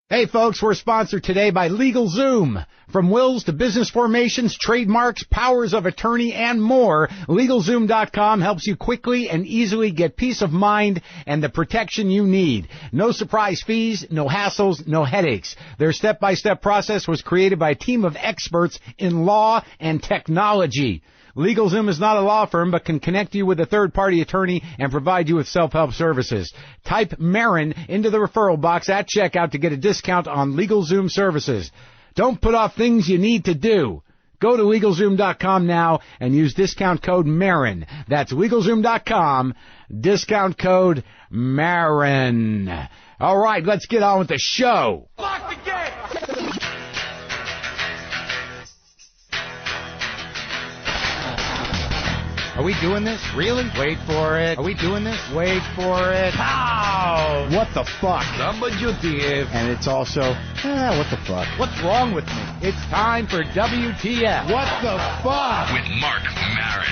Hey folks, we're sponsored today by LegalZoom. From wills to business formations, trademarks, powers of attorney, and more, LegalZoom.com helps you quickly and easily get peace of mind and the protection you need. No surprise fees, no hassles, no headaches. Their step-by-step process was created by a team of experts in law and technology. LegalZoom is not a law firm, but can connect you with a third-party attorney and provide you with self-help services. Type Marin into the referral box at checkout to get a discount on LegalZoom services. Don't put off things you need to do. Go to LegalZoom.com now and use discount code Marin. That's LegalZoom.com, discount code Marin. All right, let's get on with the show. Lock the gate! Are we doing this? Really? Wait for it. Are we doing this? Wait for it. How? What the fuck? WTF. And it's also, what the fuck? What's wrong with me? It's time for WTF. What the fuck? With Marc Maron.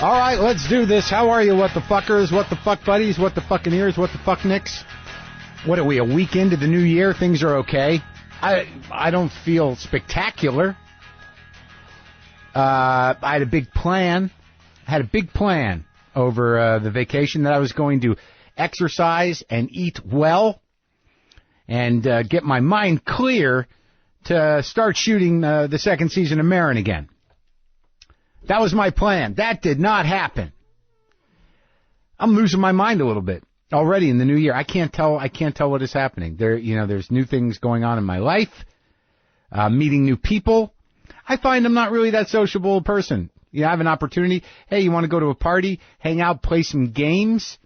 All right, let's do this. How are you, what the fuckers? What the fuck buddies? What the fucking ears? What the fuck nicks? What are we, a week into the new year? Things are okay. I don't feel spectacular. I had a big plan. Over the vacation that I was going to exercise and eat well and get my mind clear to start shooting the second season of Marin again. That was my plan. That did not happen. I'm losing my mind a little bit already in the new year. I can't tell what is happening. There's new things going on in my life, meeting new people. I find I'm not really that sociable person. I have an opportunity. Hey, you want to go to a party, hang out, play some games?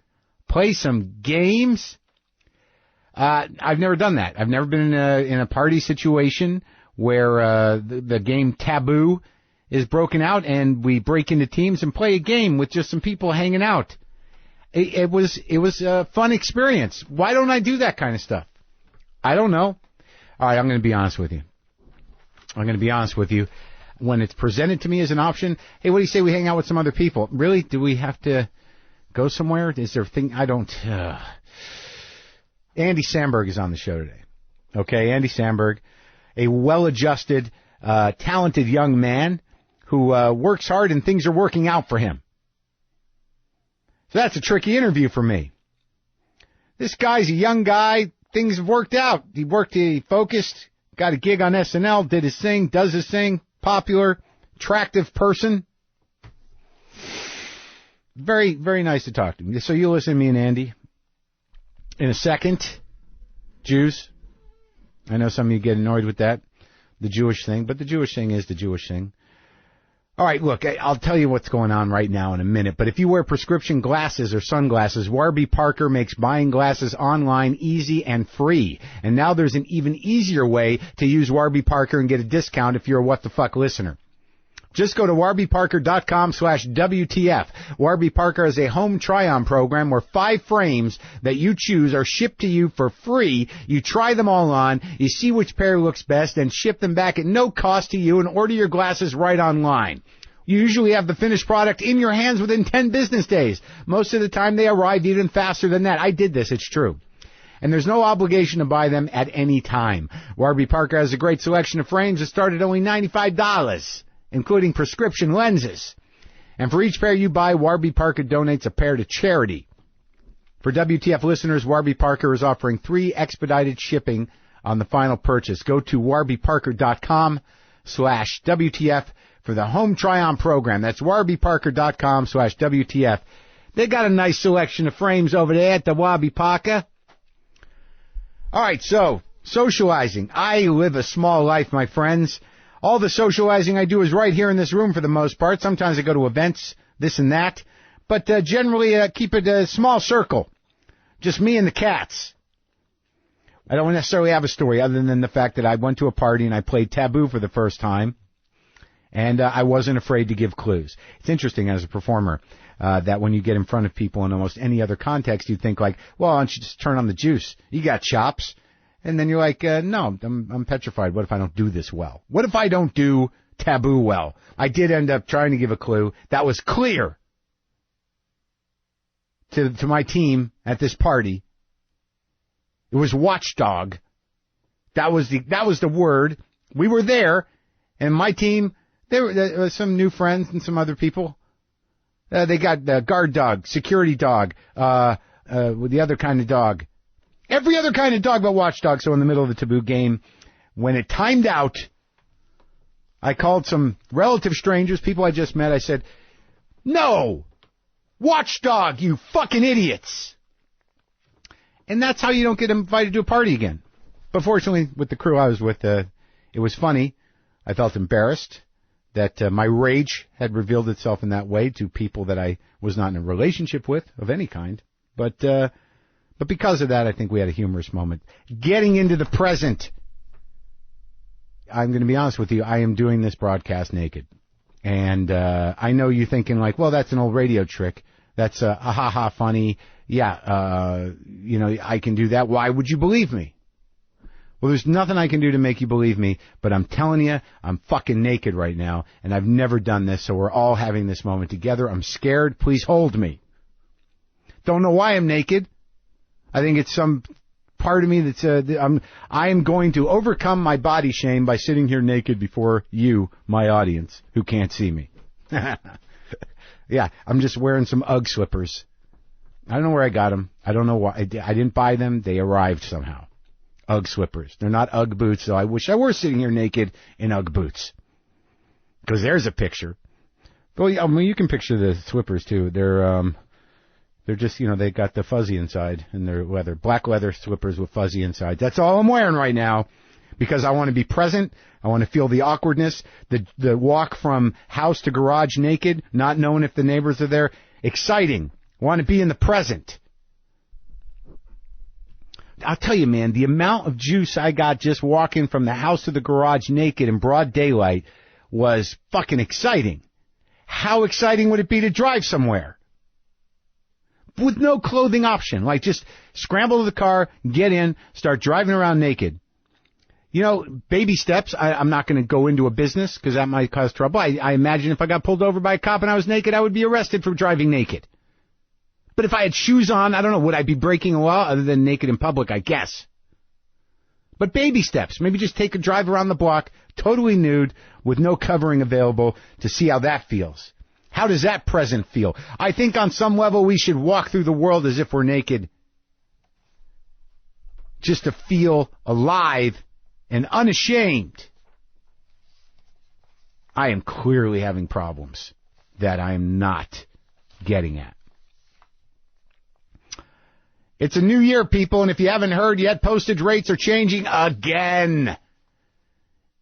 I've never done that. I've never been in a party situation where the game Taboo is broken out and we break into teams and play a game with just some people hanging out. It was a fun experience. Why don't I do that kind of stuff? I don't know. All right, I'm going to be honest with you. When it's presented to me as an option, hey, what do you say we hang out with some other people? Really? Do we have to go somewhere? Is there a thing? I don't. Andy Samberg is on the show today. Okay, Andy Samberg, a well-adjusted, talented young man who works hard and things are working out for him. So that's a tricky interview for me. This guy's a young guy. Things have worked out. He focused. Got a gig on SNL, did his thing, does his thing, popular, attractive person. Very, very nice to talk to him. So you'll listen to me and Andy in a second. Jews. I know some of you get annoyed with that, the Jewish thing, but the Jewish thing is the Jewish thing. All right, look, I'll tell you what's going on right now in a minute, but if you wear prescription glasses or sunglasses, Warby Parker makes buying glasses online easy and free. And now there's an even easier way to use Warby Parker and get a discount if you're a What the Fuck listener. Just go to warbyparker.com/WTF. Warby Parker has a home try-on program where 5 frames that you choose are shipped to you for free. You try them all on, you see which pair looks best, and ship them back at no cost to you and order your glasses right online. You usually have the finished product in your hands within 10 business days. Most of the time they arrive even faster than that. I did this, it's true. And there's no obligation to buy them at any time. Warby Parker has a great selection of frames that start at only $95. Including prescription lenses. And for each pair you buy, Warby Parker donates a pair to charity. For WTF listeners, Warby Parker is offering 3 expedited shipping on the final purchase. Go to warbyparker.com/WTF for the home try-on program. That's warbyparker.com/WTF. They got a nice selection of frames over there at the Warby Parker. All right, so socializing. I live a small life, my friends. All the socializing I do is right here in this room for the most part. Sometimes I go to events, this and that. But generally keep it a small circle. Just me and the cats. I don't necessarily have a story other than the fact that I went to a party and I played Taboo for the first time. And I wasn't afraid to give clues. It's interesting as a performer that when you get in front of people in almost any other context, you think like, well, why don't you just turn on the juice? You got chops. And then you're like, no, I'm petrified. What if I don't do this well? What if I don't do Taboo well? I did end up trying to give a clue. That was clear to my team at this party. It was watchdog. That was the word. We were there, and my team, there were some new friends and some other people. They got the guard dog, security dog, with the other kind of dog. Every other kind of dog but watchdog. So in the middle of the Taboo game, when it timed out, I called some relative strangers, people I just met. I said, "No! Watchdog, you fucking idiots!" And that's how you don't get invited to a party again. But fortunately, with the crew I was with, it was funny. I felt embarrassed that my rage had revealed itself in that way to people that I was not in a relationship with of any kind. But because of that, I think we had a humorous moment. Getting into the present. I'm going to be honest with you. I am doing this broadcast naked. And I know you're thinking like, well, that's an old radio trick. That's a ha-ha funny. Yeah, I can do that. Why would you believe me? Well, there's nothing I can do to make you believe me, but I'm telling you, I'm fucking naked right now, and I've never done this, so we're all having this moment together. I'm scared. Please hold me. Don't know why I'm naked. I think it's some part of me that's, I am going to overcome my body shame by sitting here naked before you, my audience, who can't see me. Yeah, I'm just wearing some Ugg slippers. I don't know where I got them. I don't know why. I didn't buy them. They arrived somehow. Ugg slippers. They're not Ugg boots, so I wish I were sitting here naked in Ugg boots. Because there's a picture. Well, yeah, I mean, you can picture the slippers, too. They're just, they got the fuzzy inside, and they're leather. Black leather slippers with fuzzy inside. That's all I'm wearing right now, because I want to be present. I want to feel the awkwardness, the walk from house to garage naked, not knowing if the neighbors are there. Exciting. I want to be in the present. I'll tell you, man, the amount of juice I got just walking from the house to the garage naked in broad daylight was fucking exciting. How exciting would it be to drive somewhere? With no clothing option, like just scramble to the car, get in, start driving around naked. Baby steps. I'm not going to go into a business because that might cause trouble. I imagine if I got pulled over by a cop and I was naked, I would be arrested for driving naked. But if I had shoes on, I don't know, would I be breaking a law other than naked in public, I guess. But baby steps. Maybe just take a drive around the block, totally nude, with no covering available to see how that feels. How does that present feel? I think on some level we should walk through the world as if we're naked. Just to feel alive and unashamed. I am clearly having problems that I am not getting at. It's a new year, people, and if you haven't heard yet, postage rates are changing again.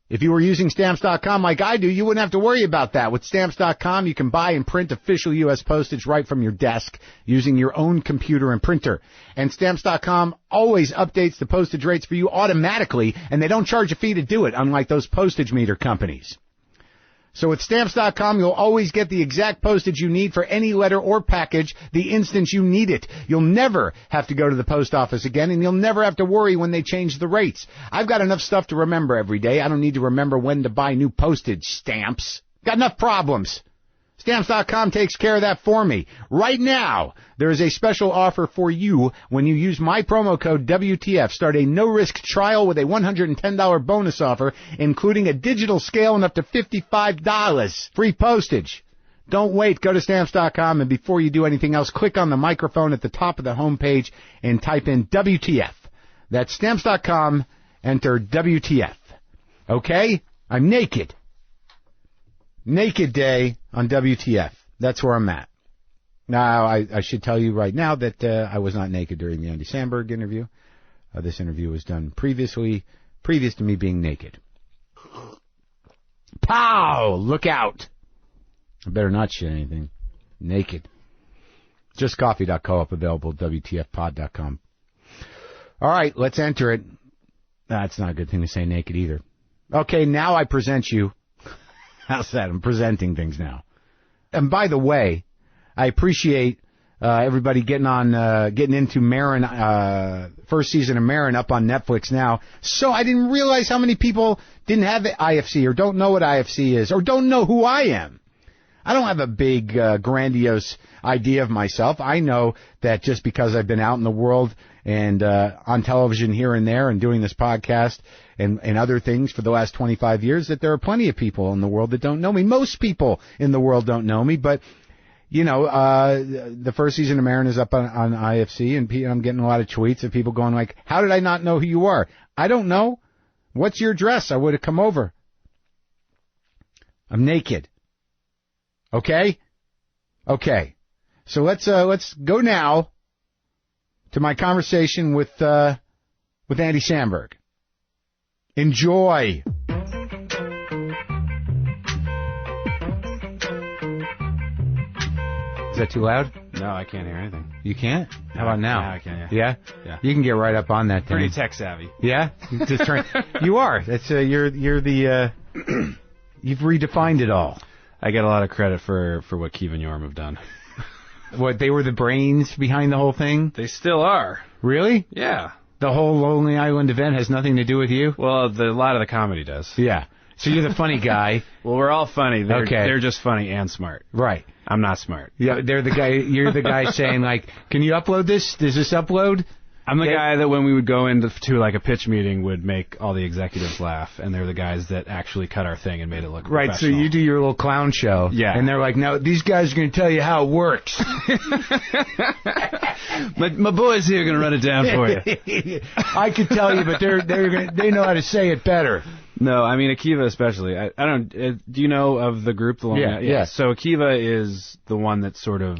If you were using Stamps.com like I do, you wouldn't have to worry about that. With Stamps.com, you can buy and print official U.S. postage right from your desk using your own computer and printer. And Stamps.com always updates the postage rates for you automatically, and they don't charge a fee to do it, unlike those postage meter companies. So with Stamps.com, you'll always get the exact postage you need for any letter or package the instant you need it. You'll never have to go to the post office again, and you'll never have to worry when they change the rates. I've got enough stuff to remember every day. I don't need to remember when to buy new postage stamps. Got enough problems. Stamps.com takes care of that for me. Right now, there is a special offer for you when you use my promo code WTF. Start a no-risk trial with a $110 bonus offer, including a digital scale and up to $55. Free postage. Don't wait. Go to Stamps.com, and before you do anything else, click on the microphone at the top of the homepage and type in WTF. That's Stamps.com. Enter WTF. Okay? I'm naked. Naked day on WTF. That's where I'm at. Now, I should tell you right now that I was not naked during the Andy Samberg interview. This interview was done previous to me being naked. Pow! Look out! I better not shit anything. Naked. JustCoffee.coop, available at WTFpod.com. All right, let's enter it. That's not a good thing to say naked either. Okay, now I present you. How's that? I'm presenting things now. And by the way, I appreciate everybody getting into Marin, first season of Marin up on Netflix now. So I didn't realize how many people didn't have IFC or don't know what IFC is or don't know who I am. I don't have a big, grandiose idea of myself. I know that just because I've been out in the world and on television here and there and doing this podcast and other things for the last 25 years, that there are plenty of people in the world that don't know me. Most people in the world don't know me, but, you know, the first season of Marin is up on IFC, and I'm getting a lot of tweets of people going like, how did I not know who you are? I don't know. What's your address? I would have come over. I'm naked. Okay? Okay. So let's go now to my conversation with Andy Samberg. Enjoy. Is that too loud? No, I can't hear anything. You can't? How about now? Yeah, I can, Yeah? Yeah. You can get right up on that thing. Pretty tech savvy. Yeah? Just turn. You are. That's you're the you've redefined it all. I get a lot of credit for what Keeve and Yorm have done. What, they were the brains behind the whole thing? They still are. Really? Yeah. The whole Lonely Island event has nothing to do with you? Well, a lot of the comedy does. Yeah. So you're the funny guy. Well, we're all funny. Okay. They're just funny and smart. Right. I'm not smart. Yeah, they're the guy. You're the guy saying like, "Can you upload this? Does this upload?" I'm the guy that when we would go into like a pitch meeting would make all the executives laugh, and they're the guys that actually cut our thing and made it look right. So professional. you do your little clown show. Yeah. And they're like, "No, these guys are going to tell you how it works." my boys here are going to run it down for you. I could tell you, but they know how to say it better. No, I mean Akiva especially. I don't. Do you know of the group? Yeah. So Akiva is the one that sort of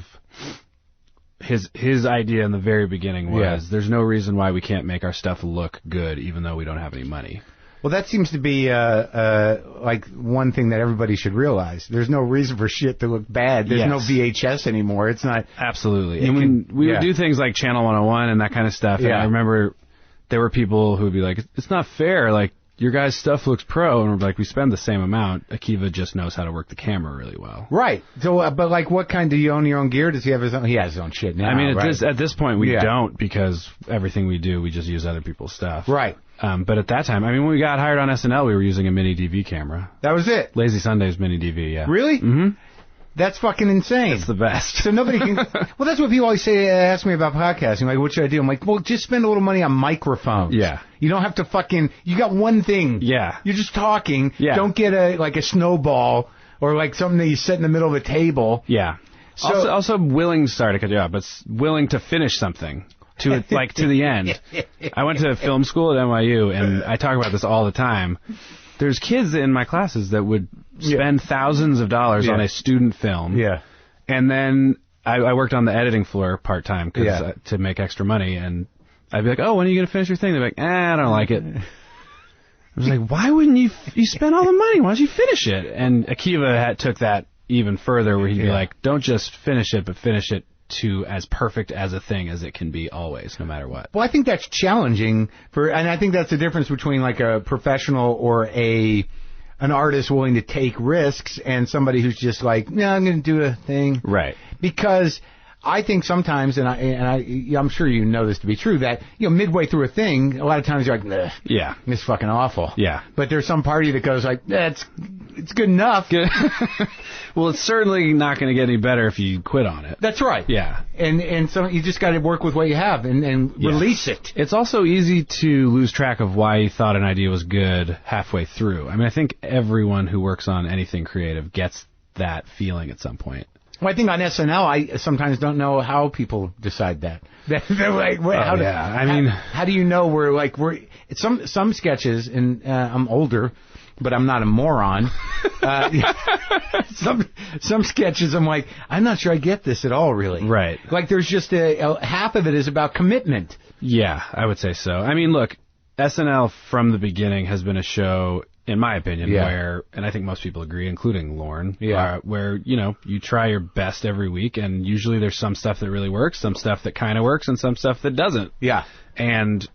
his idea in the very beginning was there's no reason why we can't make our stuff look good even though we don't have any money. Well, that seems to be like one thing that everybody should realize. There's no reason for shit to look bad. There's no VHS anymore. It's not. Absolutely. And when we would do things like Channel 101 and that kind of stuff, and I remember there were people who would be like, it's not fair, like, your guys' stuff looks pro, and we're like, we spend the same amount. Akiva just knows how to work the camera really well. Right. So, but like, what kind? Do you own your own gear? Does he have his own? He has his own shit now. I mean, at this point, we don't, because everything we do, we just use other people's stuff. Right. But at that time, I mean, when we got hired on SNL, we were using a mini DV camera. That was it. Lazy Sundays mini DV, yeah. Really? Mm-hmm. That's fucking insane. It's the best. So nobody can. Well, that's what people always say. Ask me about podcasting. Like, what should I do? I'm like, well, just spend a little money on microphones. Yeah. You don't have to fucking. You got one thing. Yeah. You're just talking. Yeah. Don't get a snowball or like something that you set in the middle of a table. Yeah. So, also willing. Sorry to cut you off, but willing to finish something to it, like to the end. I went to film school at NYU, and I talk about this all the time. There's kids in my classes that would spend thousands of dollars on a student film. Yeah. And then I worked on the editing floor part-time to make extra money. And I'd be like, oh, when are you going to finish your thing? They're like, I don't like it. I was like, why wouldn't you spend all the money? Why don't you finish it? And Akiva took that even further, where he'd be like, don't just finish it, but finish it to as perfect as a thing as it can be always, no matter what. Well, I think that's challenging and I think that's the difference between like a professional or an artist willing to take risks and somebody who's just like, yeah, I'm going to do a thing. Right. Because I think sometimes, and I'm sure you know this to be true, that midway through a thing, a lot of times you're like, nah, yeah, it's fucking awful. Yeah. But there's some party that goes like, it's good enough. Good. Well, it's certainly not going to get any better if you quit on it. That's right. Yeah. And so you just got to work with what you have and release it. It's also easy to lose track of why you thought an idea was good halfway through. I mean, I think everyone who works on anything creative gets that feeling at some point. Well, I think on SNL, I sometimes don't know how people decide that. They're like, how do you know some sketches, and I'm older, but I'm not a moron. Some sketches, I'm like, I'm not sure I get this at all, really. Right. Like, there's just half of it is about commitment. Yeah, I would say so. I mean, look, SNL from the beginning has been a show, in my opinion, where, and I think most people agree, including Lorne, where, you try your best every week, and usually there's some stuff that really works, some stuff that kind of works, and some stuff that doesn't. Yeah. And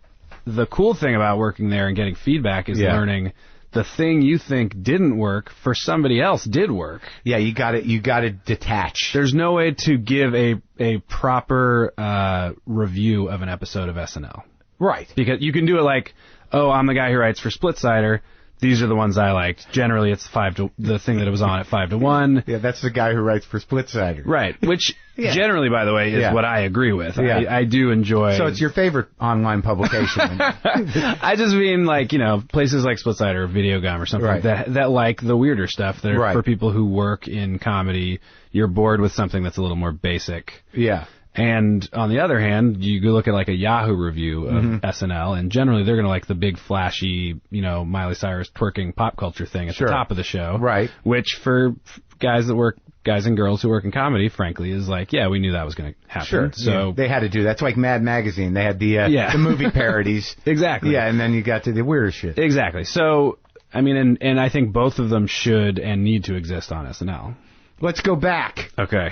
the cool thing about working there and getting feedback is learning the thing you think didn't work for somebody else did work. Yeah, you got to detach. There's no way to give a proper review of an episode of SNL. Right. Because you can do it like, oh, I'm the guy who writes for Splitsider. these are the ones I liked. Generally, it's the thing that it was on at 5-1. Yeah, that's the guy who writes for Splitsider. Right, which generally, by the way, is what I agree with. Yeah. I do enjoy. So it's your favorite online publication. I just mean, like, places like Splitsider or Video Gum or something that like the weirder stuff that are for people who work in comedy. You're bored with something that's a little more basic. Yeah. And on the other hand, you go look at like a Yahoo review of SNL, and generally they're going to like the big flashy, Miley Cyrus twerking pop culture thing at the top of the show. Right. Which for guys and girls who work in comedy, frankly, is like, yeah, we knew that was going to happen. Sure. So they had to do that. That's like Mad Magazine. They had the movie parodies. Exactly. Yeah, and then you got to the weirder shit. Exactly. So, I mean, and I think both of them should and need to exist on SNL. Let's go back. Okay.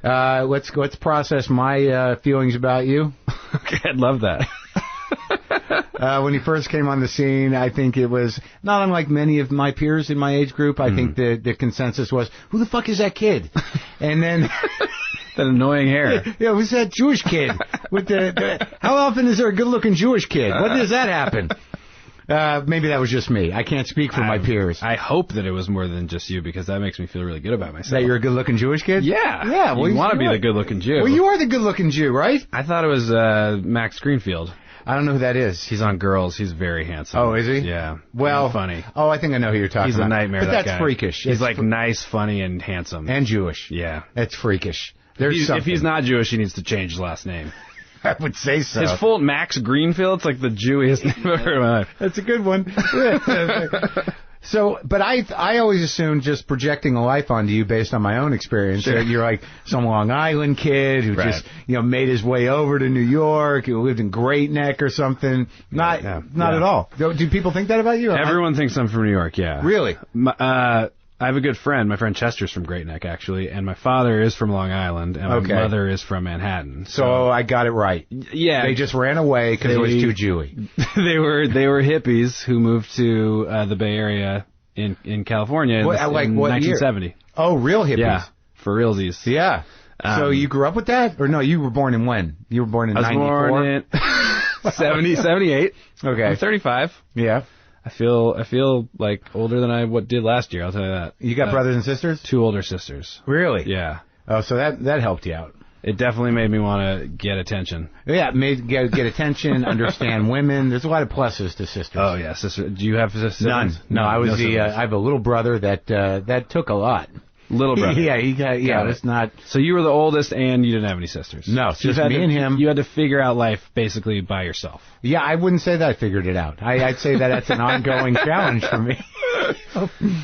Let's process my feelings about you. Okay, I'd love that. When you first came on the scene, I think it was not unlike many of my peers in my age group. I think the consensus was, who the fuck is that kid? And then that annoying hair. Yeah, who's that Jewish kid with how often is there a good-looking Jewish kid? When does that happen? Maybe that was just me. I can't speak for my peers. I hope that it was more than just you, because that makes me feel really good about myself. That you're a good-looking Jewish kid? Yeah. Yeah. Well, you want to be the good-looking Jew. Well, you are the good-looking Jew, right? I thought it was Max Greenfield. I don't know who that is. He's on Girls. He's very handsome. Oh, is he? Yeah. Well, funny. Oh, I think I know who you're talking about. He's a nightmare, but that that's guy. Freakish. He's like nice, funny, and handsome. And Jewish. Yeah. That's freakish. If he's not Jewish, he needs to change his last name. I would say so. His full Max Greenfield, it's like the Jewiest name I've heard in my life. That's a good one. So, but I always assumed, just projecting a life onto you based on my own experience, that you're like some Long Island kid who just, made his way over to New York, who lived in Great Neck or something. Not at all. Do people think that about you? Everyone thinks I'm from New York, yeah. Really? I have a good friend. My friend Chester's from Great Neck, actually, and my father is from Long Island, and my mother is from Manhattan. So I got it right. Yeah. They just ran away because it was too Jewy. They were hippies who moved to the Bay Area in California in 1970. Year? Oh, real hippies? Yeah, for realsies. Yeah. So you grew up with that? Or no, you were born in when? You were born in 94? I was born in 78. Okay. I'm 35. Yeah. I feel like older than I did last year, I'll tell you that. You got brothers and sisters? 2 older sisters. Really? Yeah. Oh, so that helped you out. It definitely made me want to get attention. Yeah, get attention, understand women. There's a lot of pluses to sisters. Oh, yeah, sister. Do you have sisters? None. No, I have a little brother that took a lot. Little brother. It's not. So you were the oldest, and you didn't have any sisters. No, just me and him. You had to figure out life basically by yourself. Yeah, I wouldn't say that I figured it out. I'd say that's an ongoing challenge for me.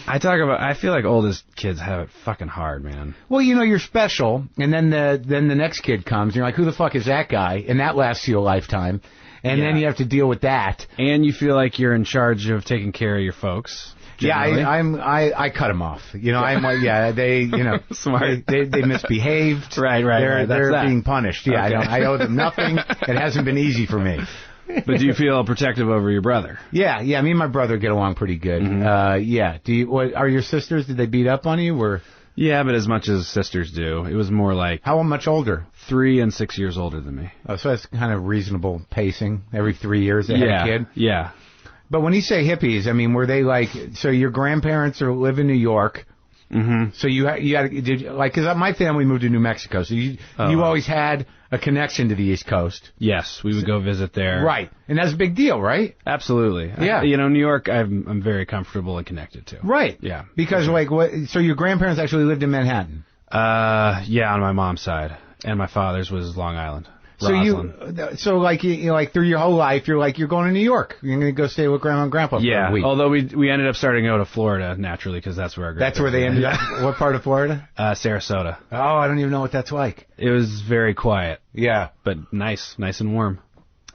I feel like oldest kids have it fucking hard, man. Well, you're special, and then the next kid comes, and you're like, who the fuck is that guy? And that lasts you a lifetime. And then you have to deal with that. And you feel like you're in charge of taking care of your folks. Generally. Yeah, I cut them off. I'm like, they, smart. They misbehaved. Right. They're being punished. Yeah, okay. I owe them nothing. It hasn't been easy for me. But do you feel protective over your brother? Yeah. Me and my brother get along pretty good. Yeah. Are your sisters? Did they beat up on you or? Yeah, but as much as sisters do. It was more like... How much older? 3 and 6 years older than me. Oh, so that's kind of reasonable pacing. Every 3 years they had a kid? Yeah. But when you say hippies, I mean, were they like... So your grandparents live in New York. Mm-hmm. So you had... Because my family moved to New Mexico. So you always had a connection to the East Coast. Yes, we would go visit there. Right. And that's a big deal, right? Absolutely. Yeah. New York, I'm very comfortable and connected to. Right. Yeah. Because, so your grandparents actually lived in Manhattan? Yeah, on my mom's side. And my father's was Long Island. Roslyn. So through your whole life, you're going to New York. You're going to go stay with Grandma and Grandpa for a week. Although we ended up starting to go to Florida, naturally, because that's where our That's where they ended up? What part of Florida? Sarasota. Oh, I don't even know what that's like. It was very quiet. Yeah. But nice and warm.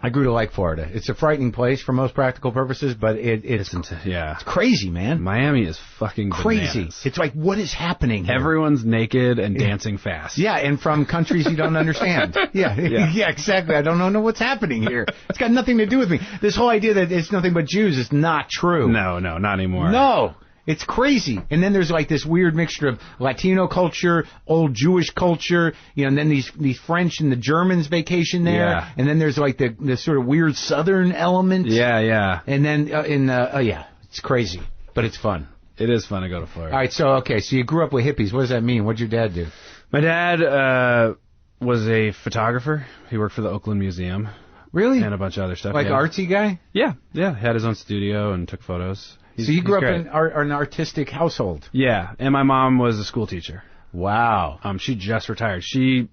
I grew to like Florida. It's a frightening place for most practical purposes, but it's crazy, man. Miami is fucking crazy. Bananas. It's like, what is happening here? Everyone's naked and dancing fast. Yeah, and from countries you don't understand. Yeah, exactly. I don't know what's happening here. It's got nothing to do with me. This whole idea that it's nothing but Jews is not true. No, not anymore. No. It's crazy. And then there's like this weird mixture of Latino culture, old Jewish culture, and then these French and the Germans vacation there. Yeah. And then there's like the sort of weird Southern element. Yeah. And then it's crazy. But it's fun. It is fun to go to Florida. All right, so you grew up with hippies. What does that mean? What did your dad do? My dad was a photographer. He worked for the Oakland Museum. Really? And a bunch of other stuff. Like artsy guy? Yeah. Had his own studio and took photos. So you grew up in an artistic household? Yeah, and my mom was a school teacher. Wow. She just retired. She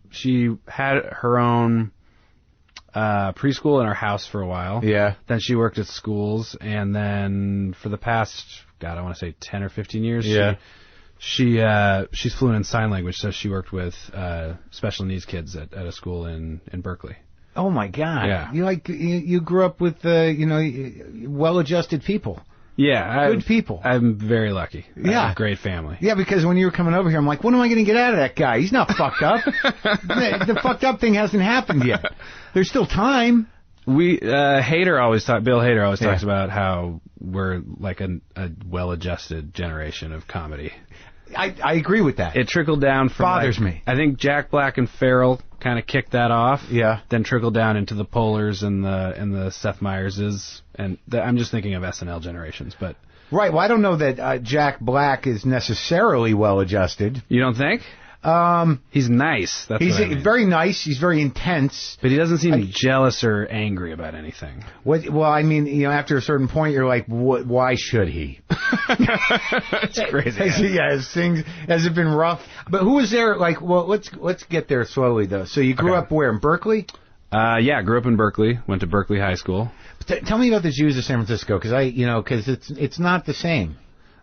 had her own preschool in our house for a while. Yeah. Then she worked at schools, and then for the past, I want to say 10 or 15 years, she's fluent in sign language, so she worked with special needs kids at a school in Berkeley. Oh my God! Yeah. You grew up with well-adjusted people. Yeah, good people. I'm very lucky. I have a great family. Yeah, because when you were coming over here, I'm like, when am I going to get out of that guy? He's not fucked up. The fucked up thing hasn't happened yet. There's still time. Bill Hader always talks about how we're like a well-adjusted generation of comedy. I agree with that. It trickled down from bothers me. I think Jack Black and Farrell kind of kicked that off. Yeah. Then trickled down into the Polars and the Seth Meyerses, and I'm just thinking of SNL generations, but right. Well, I don't know that Jack Black is necessarily well-adjusted. You don't think? He's nice. He's very nice. He's very intense. But he doesn't seem jealous or angry about anything. Well, I mean, after a certain point, you're like, why should he? It's crazy. Has it been rough? But who was there? Like, well, let's get there slowly, though. So you grew up where, in Berkeley? Yeah, grew up in Berkeley. Went to Berkeley High School. Tell me about the Jews of San Francisco, because it's not the same.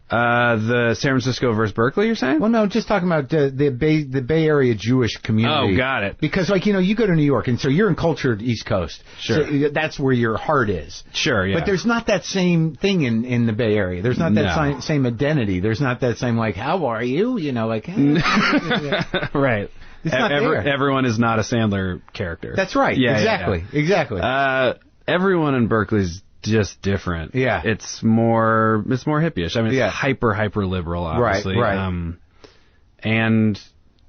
The San Francisco versus Berkeley, you're saying? Well, no, just talking about the Bay Area Jewish community. Oh, got it. Because, you go to New York, and so you're in cultured East Coast. Sure. So that's where your heart is. Sure, yeah. But there's not that same thing in the Bay Area. There's not that same identity. There's not that same, how are you? Right. It's not there. Everyone is not a Sandler character. That's right. Yeah, exactly. Everyone in Berkeley's just different. Yeah. It's more hippie-ish. I mean, it's hyper liberal, obviously. Right. And,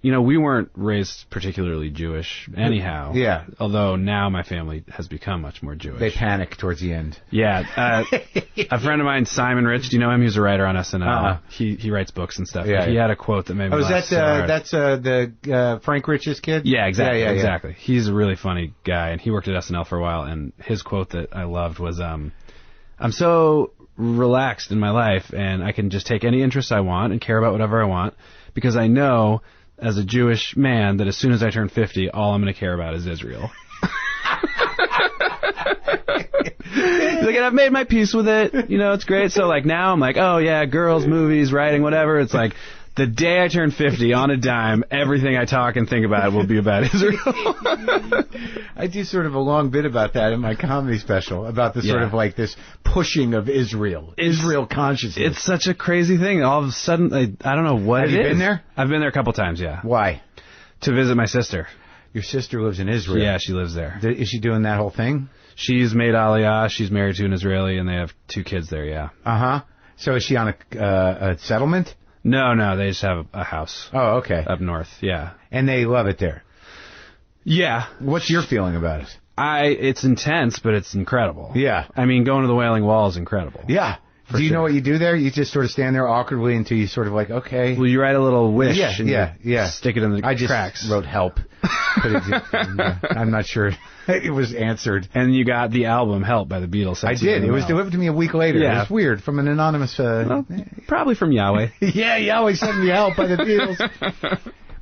we weren't raised particularly Jewish anyhow. Yeah. Although now my family has become much more Jewish. They panic towards the end. Yeah. A friend of mine, Simon Rich, do you know him? He's a writer on SNL. He writes books and stuff. Yeah, he had a quote that made me laugh. That's the Frank Rich's kid? Yeah, exactly. Yeah. Exactly. He's a really funny guy, and he worked at SNL for a while, and his quote that I loved was, I'm so relaxed in my life, and I can just take any interest I want and care about whatever I want, because I know, as a Jewish man, that as soon as I turn 50, all I'm going to care about is Israel. Like, and I've made my peace with it. It's great. So, now I'm like, oh, yeah, girls, movies, writing, whatever. It's like, the day I turn 50, on a dime, everything I talk and think about will be about Israel. I do sort of a long bit about that in my comedy special, about the sort of this pushing of Israel consciousness. It's such a crazy thing. All of a sudden, I don't know what it is. Have you been there? I've been there a couple times, yeah. Why? To visit my sister. Your sister lives in Israel? Yeah, she lives there. Is she doing that whole thing? She's made Aliyah. She's married to an Israeli, and they have 2 kids there, yeah. Uh-huh. So is she on a settlement? No, they just have a house. Oh, okay. Up north, yeah. And they love it there? Yeah. What's your feeling about it? It's intense, but it's incredible. Yeah. I mean, going to the Wailing Wall is incredible. Yeah. Do you know what you do there? You just sort of stand there awkwardly until you sort of okay. Well, you write a little wish. Yeah. Stick it in the cracks. I just wrote help. I'm not sure it was answered. And you got the album Help by the Beatles. I did. It was delivered to me a week later. Yeah. It was weird from an anonymous... probably from Yahweh. Yeah, Yahweh sent me Help by the Beatles.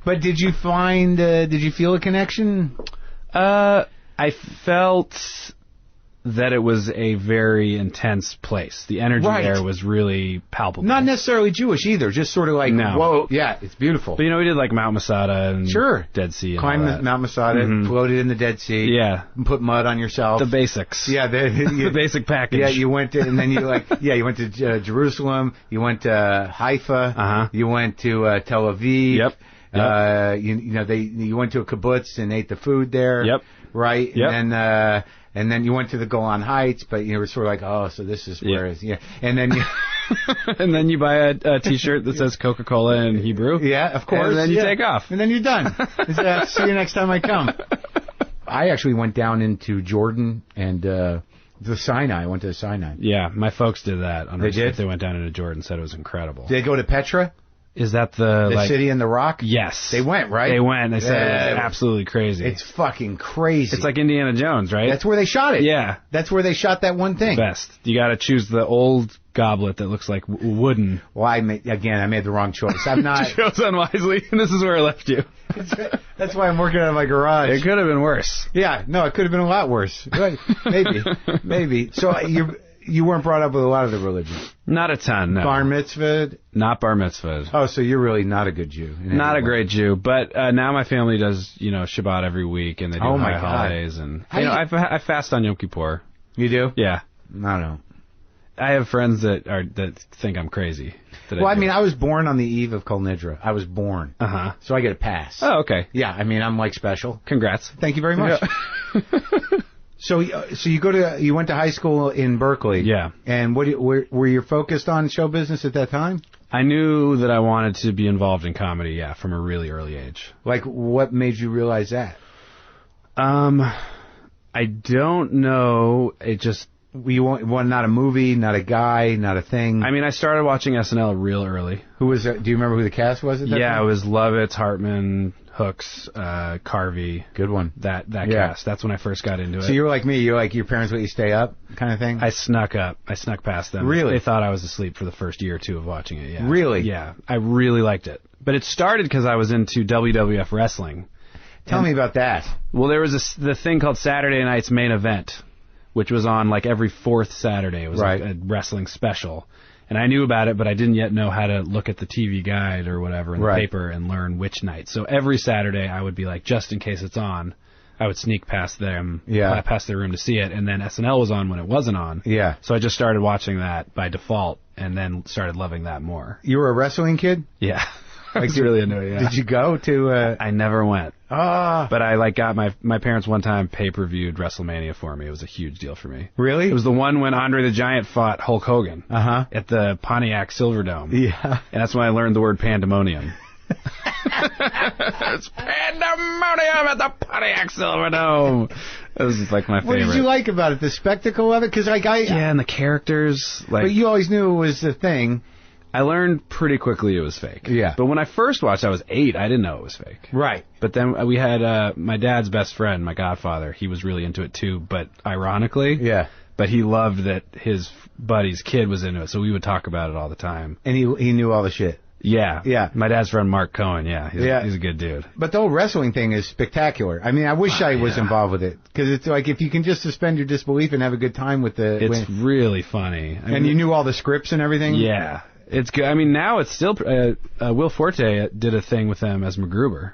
But did you feel a connection? I felt that it was a very intense place. The energy there was really palpable. Not necessarily Jewish either, just sort of whoa, yeah, it's beautiful. But we did Mount Masada and Dead Sea and climbed Mount Masada, floated in the Dead Sea. Yeah. And put mud on yourself. The basics. Yeah, the basic package. Yeah, you went to, and then you went to Jerusalem, you went to Haifa, you went to Tel Aviv. Yep. You went to a kibbutz and ate the food there. Yep. Right? Yep. And then you went to the Golan Heights, but you were sort of so this is where it's, And then you... and then you buy a T-shirt that says Coca-Cola in Hebrew. Yeah, of course. And then you take off. And then you're done. See you next time I come. I actually went down into Jordan and The Sinai. I went to the Sinai. Yeah, my folks did that. They did? They went down into Jordan and said it was incredible. Did they go to Petra? Is that the city in the rock? Yes. They went, right? They went. They said it was absolutely crazy. It's fucking crazy. It's like Indiana Jones, right? That's where they shot it. Yeah. That's where they shot that one thing. Best. You got to choose the old goblet that looks like wooden. Well, I made the wrong choice. I'm not. You chose unwisely, and this is where I left you. That's why I'm working out of my garage. It could have been worse. Yeah, no, it could have been a lot worse. Maybe. So you weren't brought up with a lot of the religions. Not a ton, no. Bar mitzvah? Not bar mitzvah. Oh, so you're really not a good Jew. Not a great Jew, but now my family does, Shabbat every week, and they do high holidays, and I fast on Yom Kippur. You do? Yeah. I don't. I have friends that think I'm crazy. I was born on the eve of Kol Nidra. I was born. Uh-huh. So I get a pass. Oh, okay. Yeah, I'm like special. Congrats. Thank you very much. Yeah. So you went to high school in Berkeley. Yeah. And were you focused on show business at that time? I knew that I wanted to be involved in comedy, yeah, from a really early age. Like, what made you realize that? I don't know. It just... You want not a movie, not a guy, not a thing? I mean, I started watching SNL real early. Who was it? Do you remember who the cast was at that time? It was Lovitz, Hartman, Hooks, Carvey. Good one. That cast. That's when I first got into it. So you were like me. You're like, your parents let you stay up kind of thing? I snuck up. I snuck past them. Really? They thought I was asleep for the first year or two of watching it, yeah. Really? Yeah. I really liked it. But it started because I was into WWF wrestling. Tell me about that. Well, there was the thing called Saturday Night's Main Event, which was on like every fourth Saturday. It was like a wrestling special. And I knew about it, but I didn't yet know how to look at the TV guide or whatever in the paper and learn which night. So every Saturday I would be like, just in case it's on, I would sneak past them, past their room to see it. And then SNL was on when it wasn't on. Yeah. So I just started watching that by default and then started loving that more. You were a wrestling kid? Yeah. I was really into it, yeah. Did you go to... I never went. Ah. But I got my parents one time pay-per-viewed WrestleMania for me. It was a huge deal for me. Really? It was the one when Andre the Giant fought Hulk Hogan at the Pontiac Silverdome. Yeah. And that's when I learned the word pandemonium. It's pandemonium at the Pontiac Silverdome. That was like my favorite. What did you like about it? The spectacle of it? Because and the characters. But you always knew it was the thing. I learned pretty quickly it was fake. Yeah. But when I first watched, I was 8. I didn't know it was fake. Right. But then we had my dad's best friend, my godfather. He was really into it too, but ironically. Yeah. But he loved that his buddy's kid was into it, so we would talk about it all the time. And he knew all the shit. Yeah. Yeah. My dad's friend, Marc Cohen, he's a good dude. But the whole wrestling thing is spectacular. I mean, I wish I was involved with it. Because it's like, if you can just suspend your disbelief and have a good time with the... It's really funny. And you knew all the scripts and everything? Yeah. It's good. I mean, now it's still... Will Forte did a thing with them as MacGruber.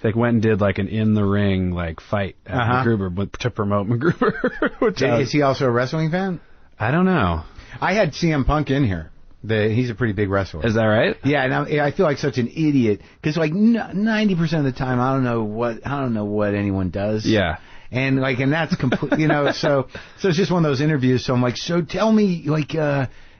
They went and did like an in-the-ring fight at MacGruber to promote MacGruber. Is he also a wrestling fan? I don't know. I had CM Punk in here. He's a pretty big wrestler. Is that right? Yeah, and I feel like such an idiot because 90% of the time I don't know what anyone does. Yeah. And that's complete. So it's just one of those interviews. So I'm like, so tell me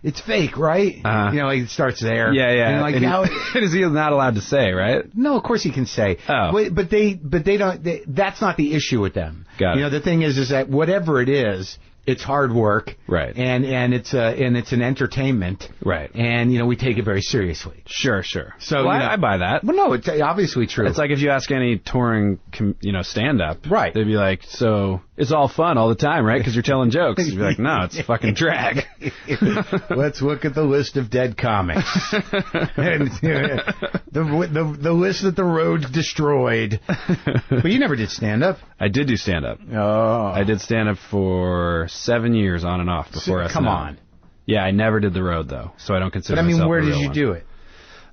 it's fake, right? It starts there. Yeah. And how is he not allowed to say, right? No, of course he can say. Oh. But they don't. That's not the issue with them. Got it. The thing is that whatever it is, it's hard work, right? And it's an entertainment, right? And we take it very seriously. Sure. So I buy that. Well, no, it's obviously true. It's like if you ask any touring, stand-up, right? They'd be like, so it's all fun all the time, right? Because you're telling jokes. You'd be like, no, it's fucking drag. Let's look at the list of dead comics, and the list that the road destroyed. But you never did stand-up. I did do stand-up. Oh, I did stand-up for 7 years on and off before SNL. Come on. Yeah, I never did the road, though, so I don't consider myself myself where a did real you one. do it?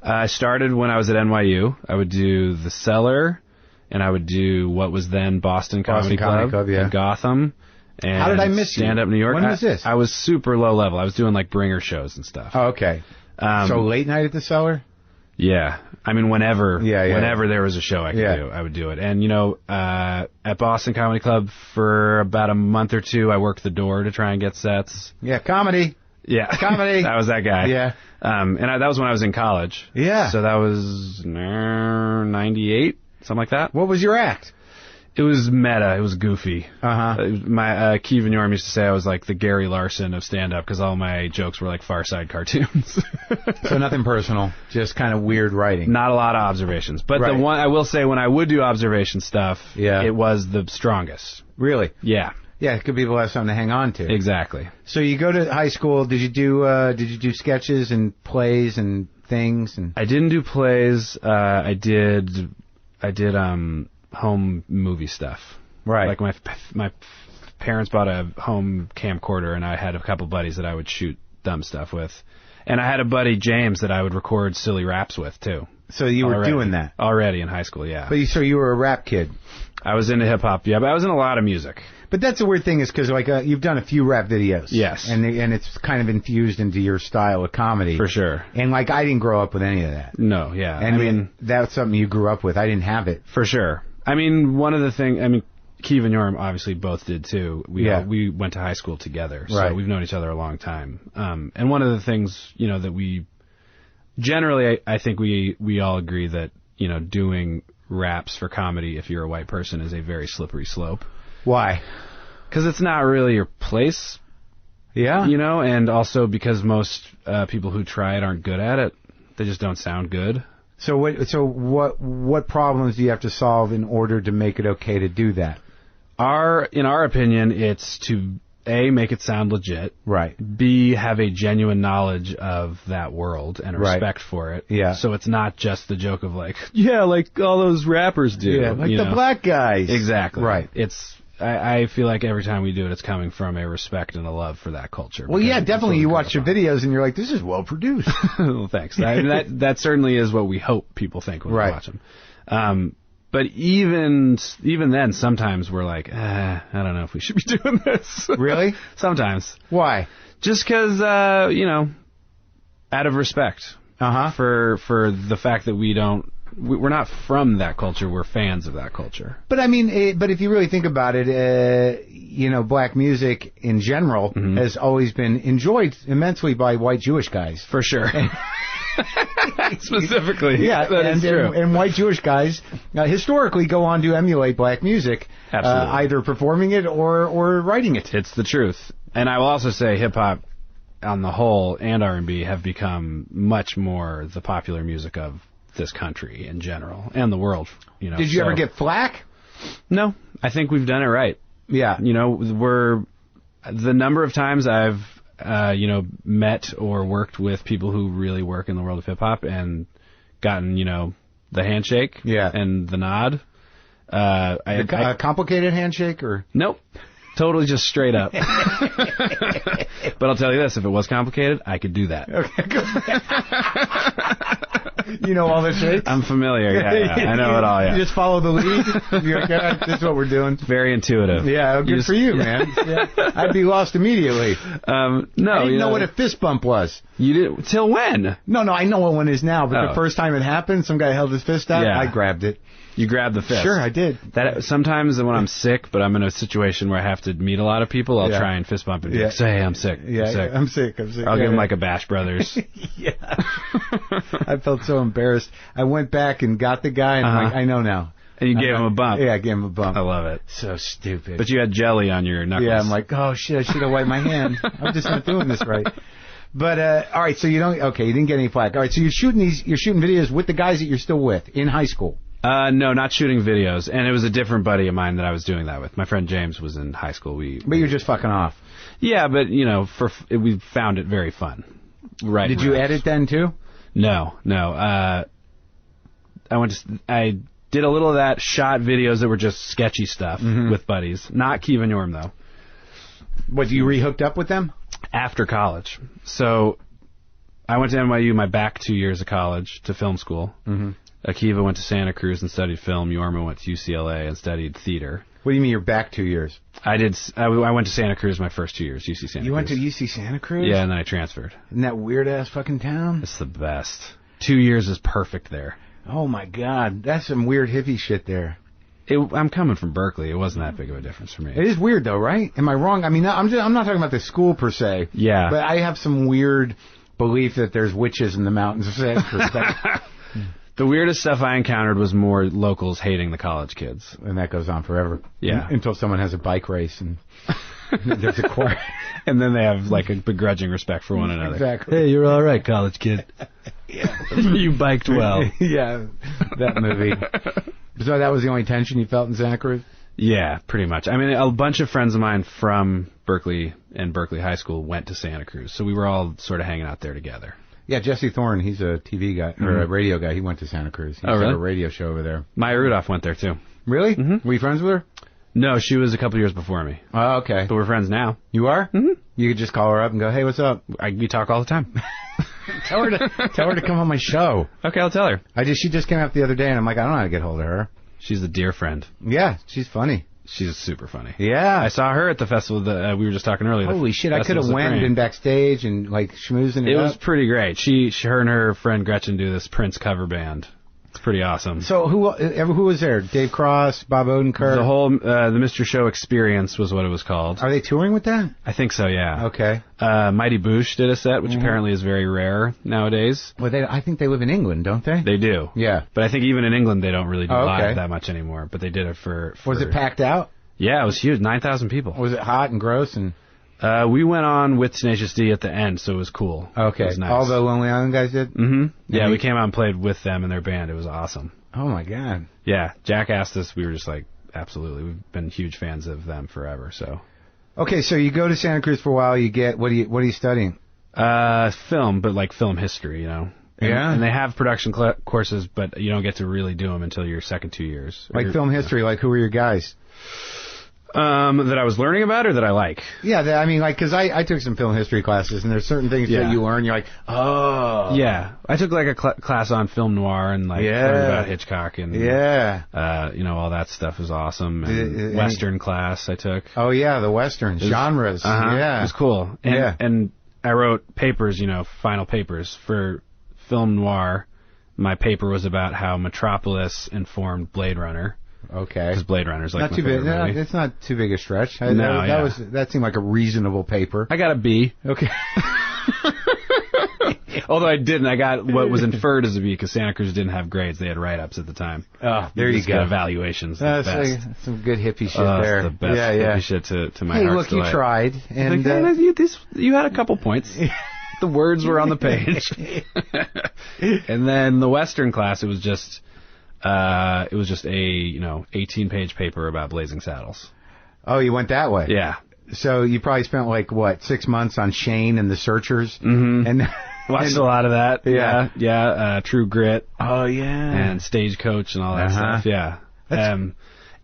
I started when I was at NYU. I would do The Cellar, and I would do what was then Boston Comedy Club yeah. in Gotham. And how did I miss Stand Up New York. When was this? I was super low level. I was doing bringer shows and stuff. Oh, okay. So late night at the Cellar? Yeah. I mean, whenever whenever there was a show I could do, I would do it. And, at Boston Comedy Club for about a month or two, I worked the door to try and get sets. Yeah, comedy. Yeah. Comedy. That was that guy. Yeah. And that was when I was in college. Yeah. So that was 98, something like that. What was your act? It was meta. It was goofy. My Kevin Yorm used to say I was like the Gary Larson of stand-up because all my jokes were like Far Side cartoons. So nothing personal, just kind of weird writing. Not a lot of observations. But the one I will say, when I would do observation stuff, it was the strongest. Really? Yeah. Yeah, because people have something to hang on to. Exactly. So you go to high school. Did you do sketches and plays and things? And I didn't do plays. I did home movie stuff. Right. Like my parents bought a home camcorder, and I had a couple buddies that I would shoot dumb stuff with. And I had a buddy, James, that I would record silly raps with, too. So you were doing that? Already in high school, yeah. But so you were a rap kid? I was into hip-hop, yeah, but I was in a lot of music. But that's the weird thing is because like you've done a few rap videos. Yes. And it's kind of infused into your style of comedy. For sure. And like I didn't grow up with any of that. No, yeah. And I mean, that's something you grew up with. I didn't have it. For sure. I mean, one of the things, Kev and Yorm obviously both did too. We went to high school together, so we've known each other a long time. And one of the things, that we generally, I think we all agree that, doing raps for comedy, if you're a white person, is a very slippery slope. Why? Because it's not really your place. Yeah. And also because most people who try it aren't good at it. They just don't sound good. So what problems do you have to solve in order to make it okay to do that? In our opinion, it's to A, make it sound legit. Right. B, have a genuine knowledge of that world and a respect for it. Yeah. So it's not just the joke of like all those rappers do. Yeah, like the black guys. Exactly. Right. I feel like every time we do it, it's coming from a respect and a love for that culture. Well, yeah, definitely. You watch your videos and you're like, this is well produced. Well, thanks. That certainly is what we hope people think when we watch them. But even then, sometimes we're like, I don't know if we should be doing this. Really? Sometimes. Why? Just because, out of respect. For the fact that we're not from that culture. We're fans of that culture. But I mean, but if you really think about it, black music in general has always been enjoyed immensely by white Jewish guys. For sure. Specifically. Yeah, that is true. And white Jewish guys historically go on to emulate black music. Absolutely. Either performing it or writing it. It's the truth. And I will also say hip-hop on the whole and R&B have become much more the popular music of this country in general and the world. Did you ever get flack? No, I think we've done it right. Yeah. We're the number of times I've met or worked with people who really work in the world of hip hop and gotten the handshake and the nod. A complicated handshake or nope. Totally just straight up. But I'll tell you this, if it was complicated, I could do that. You know all the shakes? I'm familiar, yeah. I know it all, yeah. You just follow the lead? You're like, this is what we're doing. Very intuitive. Yeah, good for you, man. Yeah. I'd be lost immediately. No. I didn't know what a fist bump was. You did? Till when? No, I know what one is now, but the first time it happened, some guy held his fist out, I grabbed it. You grabbed the fist. Sure, I did. Sometimes when I'm sick, but I'm in a situation where I have to meet a lot of people, I'll try and fist bump and be like, say, hey, I'm sick. I'm sick. I'll give him like a Bash Brothers. Yeah. I felt so embarrassed. I went back and got the guy, and I'm like, I know now. And you gave him a bump. Yeah, I gave him a bump. I love it. So stupid. But you had jelly on your knuckles. Yeah, I'm like, oh, shit, I should have wiped my hand. I'm just not doing this right. But, all right, so you didn't get any flack. All right, so you're shooting videos with the guys that you're still with in high school. No, not shooting videos. And it was a different buddy of mine that I was doing that with. My friend James was in high school. But you're just fucking off. Yeah, but, we found it very fun. Right. Did you edit then, too? No. I did a little of that, shot videos that were just sketchy stuff with buddies. Not Kevin Yorm, though. What, you re-hooked up with them? After college. So, I went to NYU my back 2 years of college to film school. Akiva went to Santa Cruz and studied film. Yorma went to UCLA and studied theater. What do you mean you're back 2 years? I went to Santa Cruz my first 2 years, UC Santa Cruz. You went to UC Santa Cruz? Yeah, and then I transferred. Isn't that weird-ass fucking town? It's the best. 2 years is perfect there. Oh, my God. That's some weird hippie shit there. I'm coming from Berkeley. It wasn't that big of a difference for me. It is weird, though, right? Am I wrong? I mean, I'm not talking about the school, per se. Yeah. But I have some weird belief that there's witches in the mountains of Santa Cruz. The weirdest stuff I encountered was more locals hating the college kids. And that goes on forever. Yeah. Until someone has a bike race and there's a choir. And then they have like a begrudging respect for one another. Exactly. Hey, you're all right, college kid. You biked well. Yeah, that movie. So that was the only tension you felt in Santa Cruz? Yeah, pretty much. I mean, a bunch of friends of mine from Berkeley and Berkeley High School went to Santa Cruz, so we were all sort of hanging out there together. Yeah, Jesse Thorne, he's a TV guy, or a radio guy. He went to Santa Cruz. He really? had a radio show over there. Maya Rudolph went there, too. Really? Mm-hmm. Were you friends with her? No, she was a couple years before me. Oh, okay. But we're friends now. You are? Mm-hmm. You could just call her up and go, hey, what's up? We talk all the time. Tell her to come on my show. Okay, I'll tell her. She just came up the other day, and I'm like, I don't know how to get hold of her. She's a dear friend. Yeah, she's funny. She's super funny. Yeah. I saw her at the festival that we were just talking earlier. Holy shit, I could have went and been backstage and, like, schmoozing it up. was pretty great. Her and her friend Gretchen do this Prince cover band. It's pretty awesome. So who was there? Dave Cross, Bob Odenkirk? The whole the Mr. Show experience was what it was called. Are they touring with that? I think so, yeah. Okay. Mighty Boosh did a set, which apparently is very rare nowadays. Well, I think they live in England, don't they? They do. Yeah. But I think even in England they don't really do live that much anymore. But they did it for... Was it packed out? Yeah, it was huge. 9,000 people. Was it hot and gross? And we went on with Tenacious D at the end, so it was cool. Okay. It was nice. All the Lonely Island guys did? Mm-hmm. Yeah, we came out and played with them and their band. It was awesome. Oh, my God. Yeah, Jack asked us. We were just like, absolutely. We've been huge fans of them forever, so... Okay, so you go to Santa Cruz for a while. You get... What are you studying? Film, but like film history, you know. Yeah. And they have production courses, but you don't get to really do them until your second 2 years. Like film history, like who were your guys? That I was learning about or that I like? Yeah, I mean, like, because I took some film history classes, and there's certain things that you learn, you're like, oh. Yeah. I took like a class on film noir and like learned about Hitchcock and all that stuff was awesome. And Western class I took. Oh, yeah, the Western genres. Yeah. It was cool. And I wrote papers, final papers for film noir. My paper was about how Metropolis informed Blade Runner. Okay. Because Blade Runner's like not my too big. favorite movie. It's not too big a stretch. No, that seemed like a reasonable paper. I got a B. Okay. Although I didn't. I got what was inferred as a B because Santa Cruz didn't have grades. They had write-ups at the time. Oh, there you go. Evaluations. That's like some good hippie shit there. The best hippie shit to my heart's Hey, look, delight. you tried. And you had a couple points. The words were on the page. And then the Western class, it was just a 18-page paper about Blazing Saddles. Oh, you went that way. Yeah. So you probably spent 6 months on Shane and the Searchers. Mm-hmm. And watched a lot of that. Yeah. True Grit. Oh yeah. And Stagecoach and all that stuff. Yeah.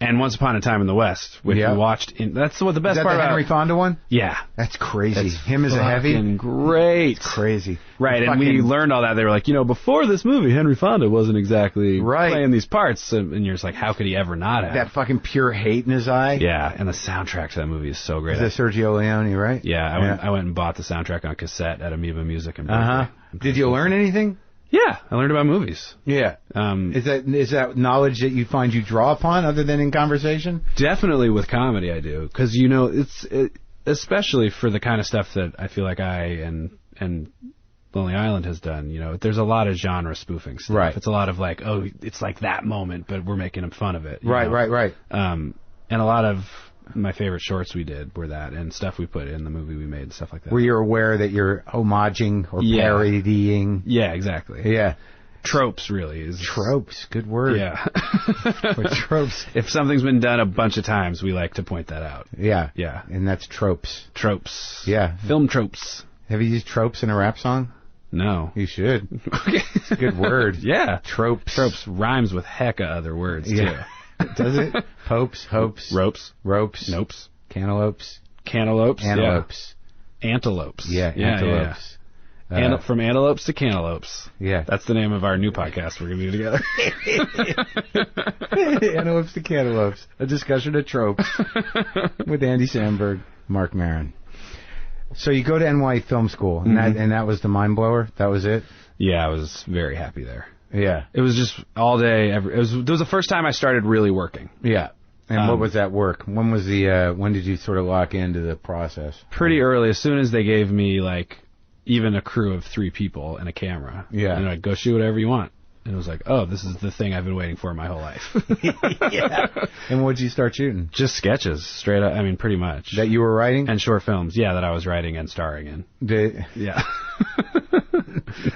And Once Upon a Time in the West, which we watched. That's what the best part about. Is that the Henry Fonda one? Yeah. That's crazy. That's him as a heavy. Great. It's crazy. Right, and we learned all that. They were like, before this movie, Henry Fonda wasn't exactly playing these parts. And you're just like, how could he ever not have? That fucking pure hate in his eye. Yeah, and the soundtrack to that movie is so great. Is that Sergio Leone, right? Yeah, I went and bought the soundtrack on cassette at Amoeba Music in Berkeley. Did you learn anything? Yeah, I learned about movies. Yeah. Is that knowledge that you find you draw upon other than in conversation? Definitely with comedy I do. Because, especially for the kind of stuff that I feel like I and Lonely Island has done, there's a lot of genre spoofing stuff. Right. It's a lot of like, oh, it's like that moment, but we're making fun of it. Right. And a lot of my favorite shorts we did were that, and stuff we put in the movie we made and stuff like that. Where you're aware that you're homaging or parodying. Yeah, exactly. Yeah. Tropes, really. Tropes, good word. Yeah. Tropes. If something's been done a bunch of times, we like to point that out. Yeah. Yeah. And that's tropes. Tropes. Yeah. Film tropes. Have you used tropes in a rap song? No. You should. Okay. It's a good word. Yeah. Tropes. Tropes rhymes with hecka other words, too. Does it? Popes, hopes. Ropes. Nopes. Cantaloupes. Cantaloupes. Antelopes. Yeah. Antelopes. Yeah, antelopes. From antelopes to cantaloupes. Yeah. That's the name of our new podcast we're going to do together. Antelopes to cantaloupes. A discussion of tropes with Andy Samberg, Marc Maron. So you go to NY Film School, and that was the mind blower? That was it? Yeah, I was very happy there. Yeah. It was just all day. It was the first time I started really working. Yeah. And what was that work? When did you sort of lock into the process? Pretty early, as soon as they gave me even a crew of 3 people and a camera. Yeah. And I'd go shoot whatever you want. And it was like, oh, this is the thing I've been waiting for my whole life. Yeah. And what'd you start shooting? Just sketches, straight up. I mean, pretty much. That you were writing? And short films, yeah, that I was writing and starring in. Yeah.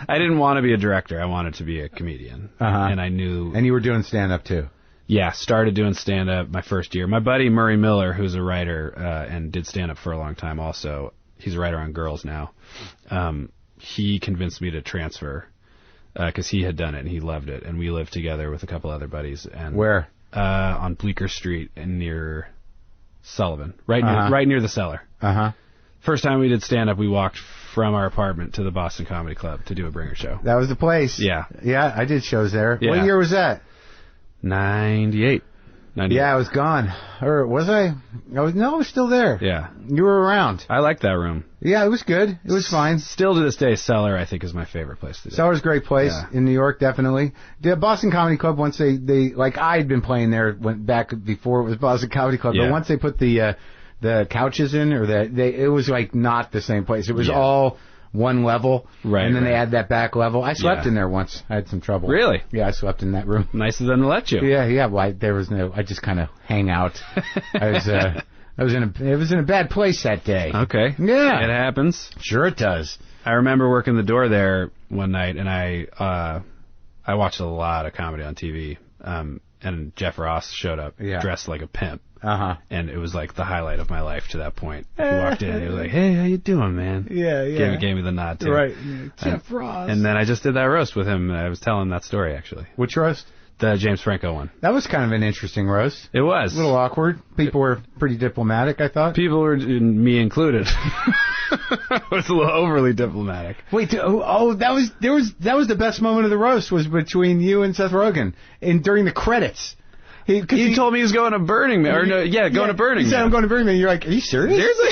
I didn't want to be a director. I wanted to be a comedian. And I knew... And you were doing stand-up, too? Yeah, started doing stand-up my first year. My buddy Murray Miller, who's a writer and did stand-up for a long time also, he's a writer on Girls now, he convinced me to transfer because he had done it and he loved it. And we lived together with a couple other buddies. And where? On Bleecker Street and near Sullivan, right near the Cellar. First time we did stand-up, we walked from our apartment to the Boston Comedy Club to do a bringer show. That was the place. Yeah. Yeah, I did shows there. Yeah. What year was that? 98. Yeah, I was gone. Or was I? I was still there. Yeah. You were around. I liked that room. Yeah, it was good. It was fine. Still to this day, Cellar, I think, is my favorite place to do. Cellar's a great place in New York, definitely. The Boston Comedy Club, once they like, I had been playing there, went back before it was Boston Comedy Club, but once they put the couches in, or it was like not the same place. It was all one level, and then they add that back level. I slept in there once. I had some trouble. Really? Yeah, I slept in that room. Nice of them to let you. Yeah. Well, I just kind of hang out. It was in a bad place that day. Okay. Yeah. It happens. Sure it does. I remember working the door there one night, and I watched a lot of comedy on TV, and Jeff Ross showed up dressed like a pimp. And it was like the highlight of my life to that point. He walked in and he was like, hey, how you doing, man? Yeah. Gave me the nod, too. Right. Jeff Ross. And then I just did that roast with him. I was telling that story, actually. Which roast? The James Franco one. That was kind of an interesting roast. It was. A little awkward. People were pretty diplomatic, I thought. People were, me included. It was a little overly diplomatic. Wait, that was the best moment of the roast, was between you and Seth Rogen during the credits. He told me he was going to Burning Man. Or going to Burning Man. He said, I'm going to Burning Man. You're like, are you serious? Seriously?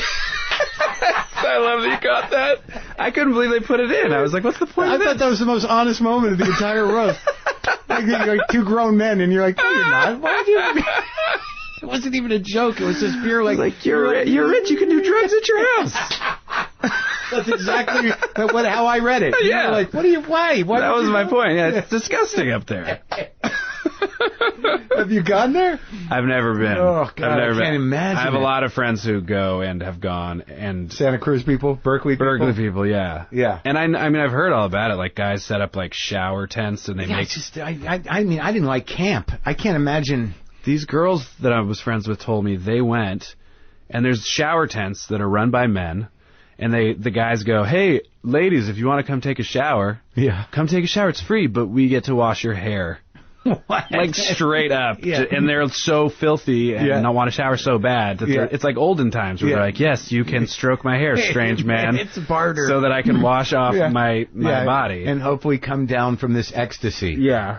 I love that you got that. I couldn't believe they put it in. I was like, what's the point of this? I thought that was the most honest moment of the entire roast. like two grown men, and you're like, no, you're not. Why would you... It wasn't even a joke. It was just pure, like you're rich. You can do drugs at your house. That's exactly how I read it. Yeah. You're like, why? That was my point. Yeah, it's disgusting up there. Have you gone there? I've never been. Oh, God, I've never I can't imagine. I have a lot of friends who go and have gone. And Santa Cruz people? Berkeley people, yeah. Yeah. And I mean, I've heard all about it. Like, guys set up, like, shower tents, and they make... I mean, I didn't like camp. I can't imagine... These girls that I was friends with told me they went, and there's shower tents that are run by men, and the guys go, hey, ladies, if you want to come take a shower, come take a shower. It's free, but we get to wash your hair. What? Like, straight up. And they're so filthy and I want to shower so bad. That it's like olden times where they're like, yes, you can stroke my hair, strange man. It's barter. So that I can wash off my body. And hopefully come down from this ecstasy. Yeah.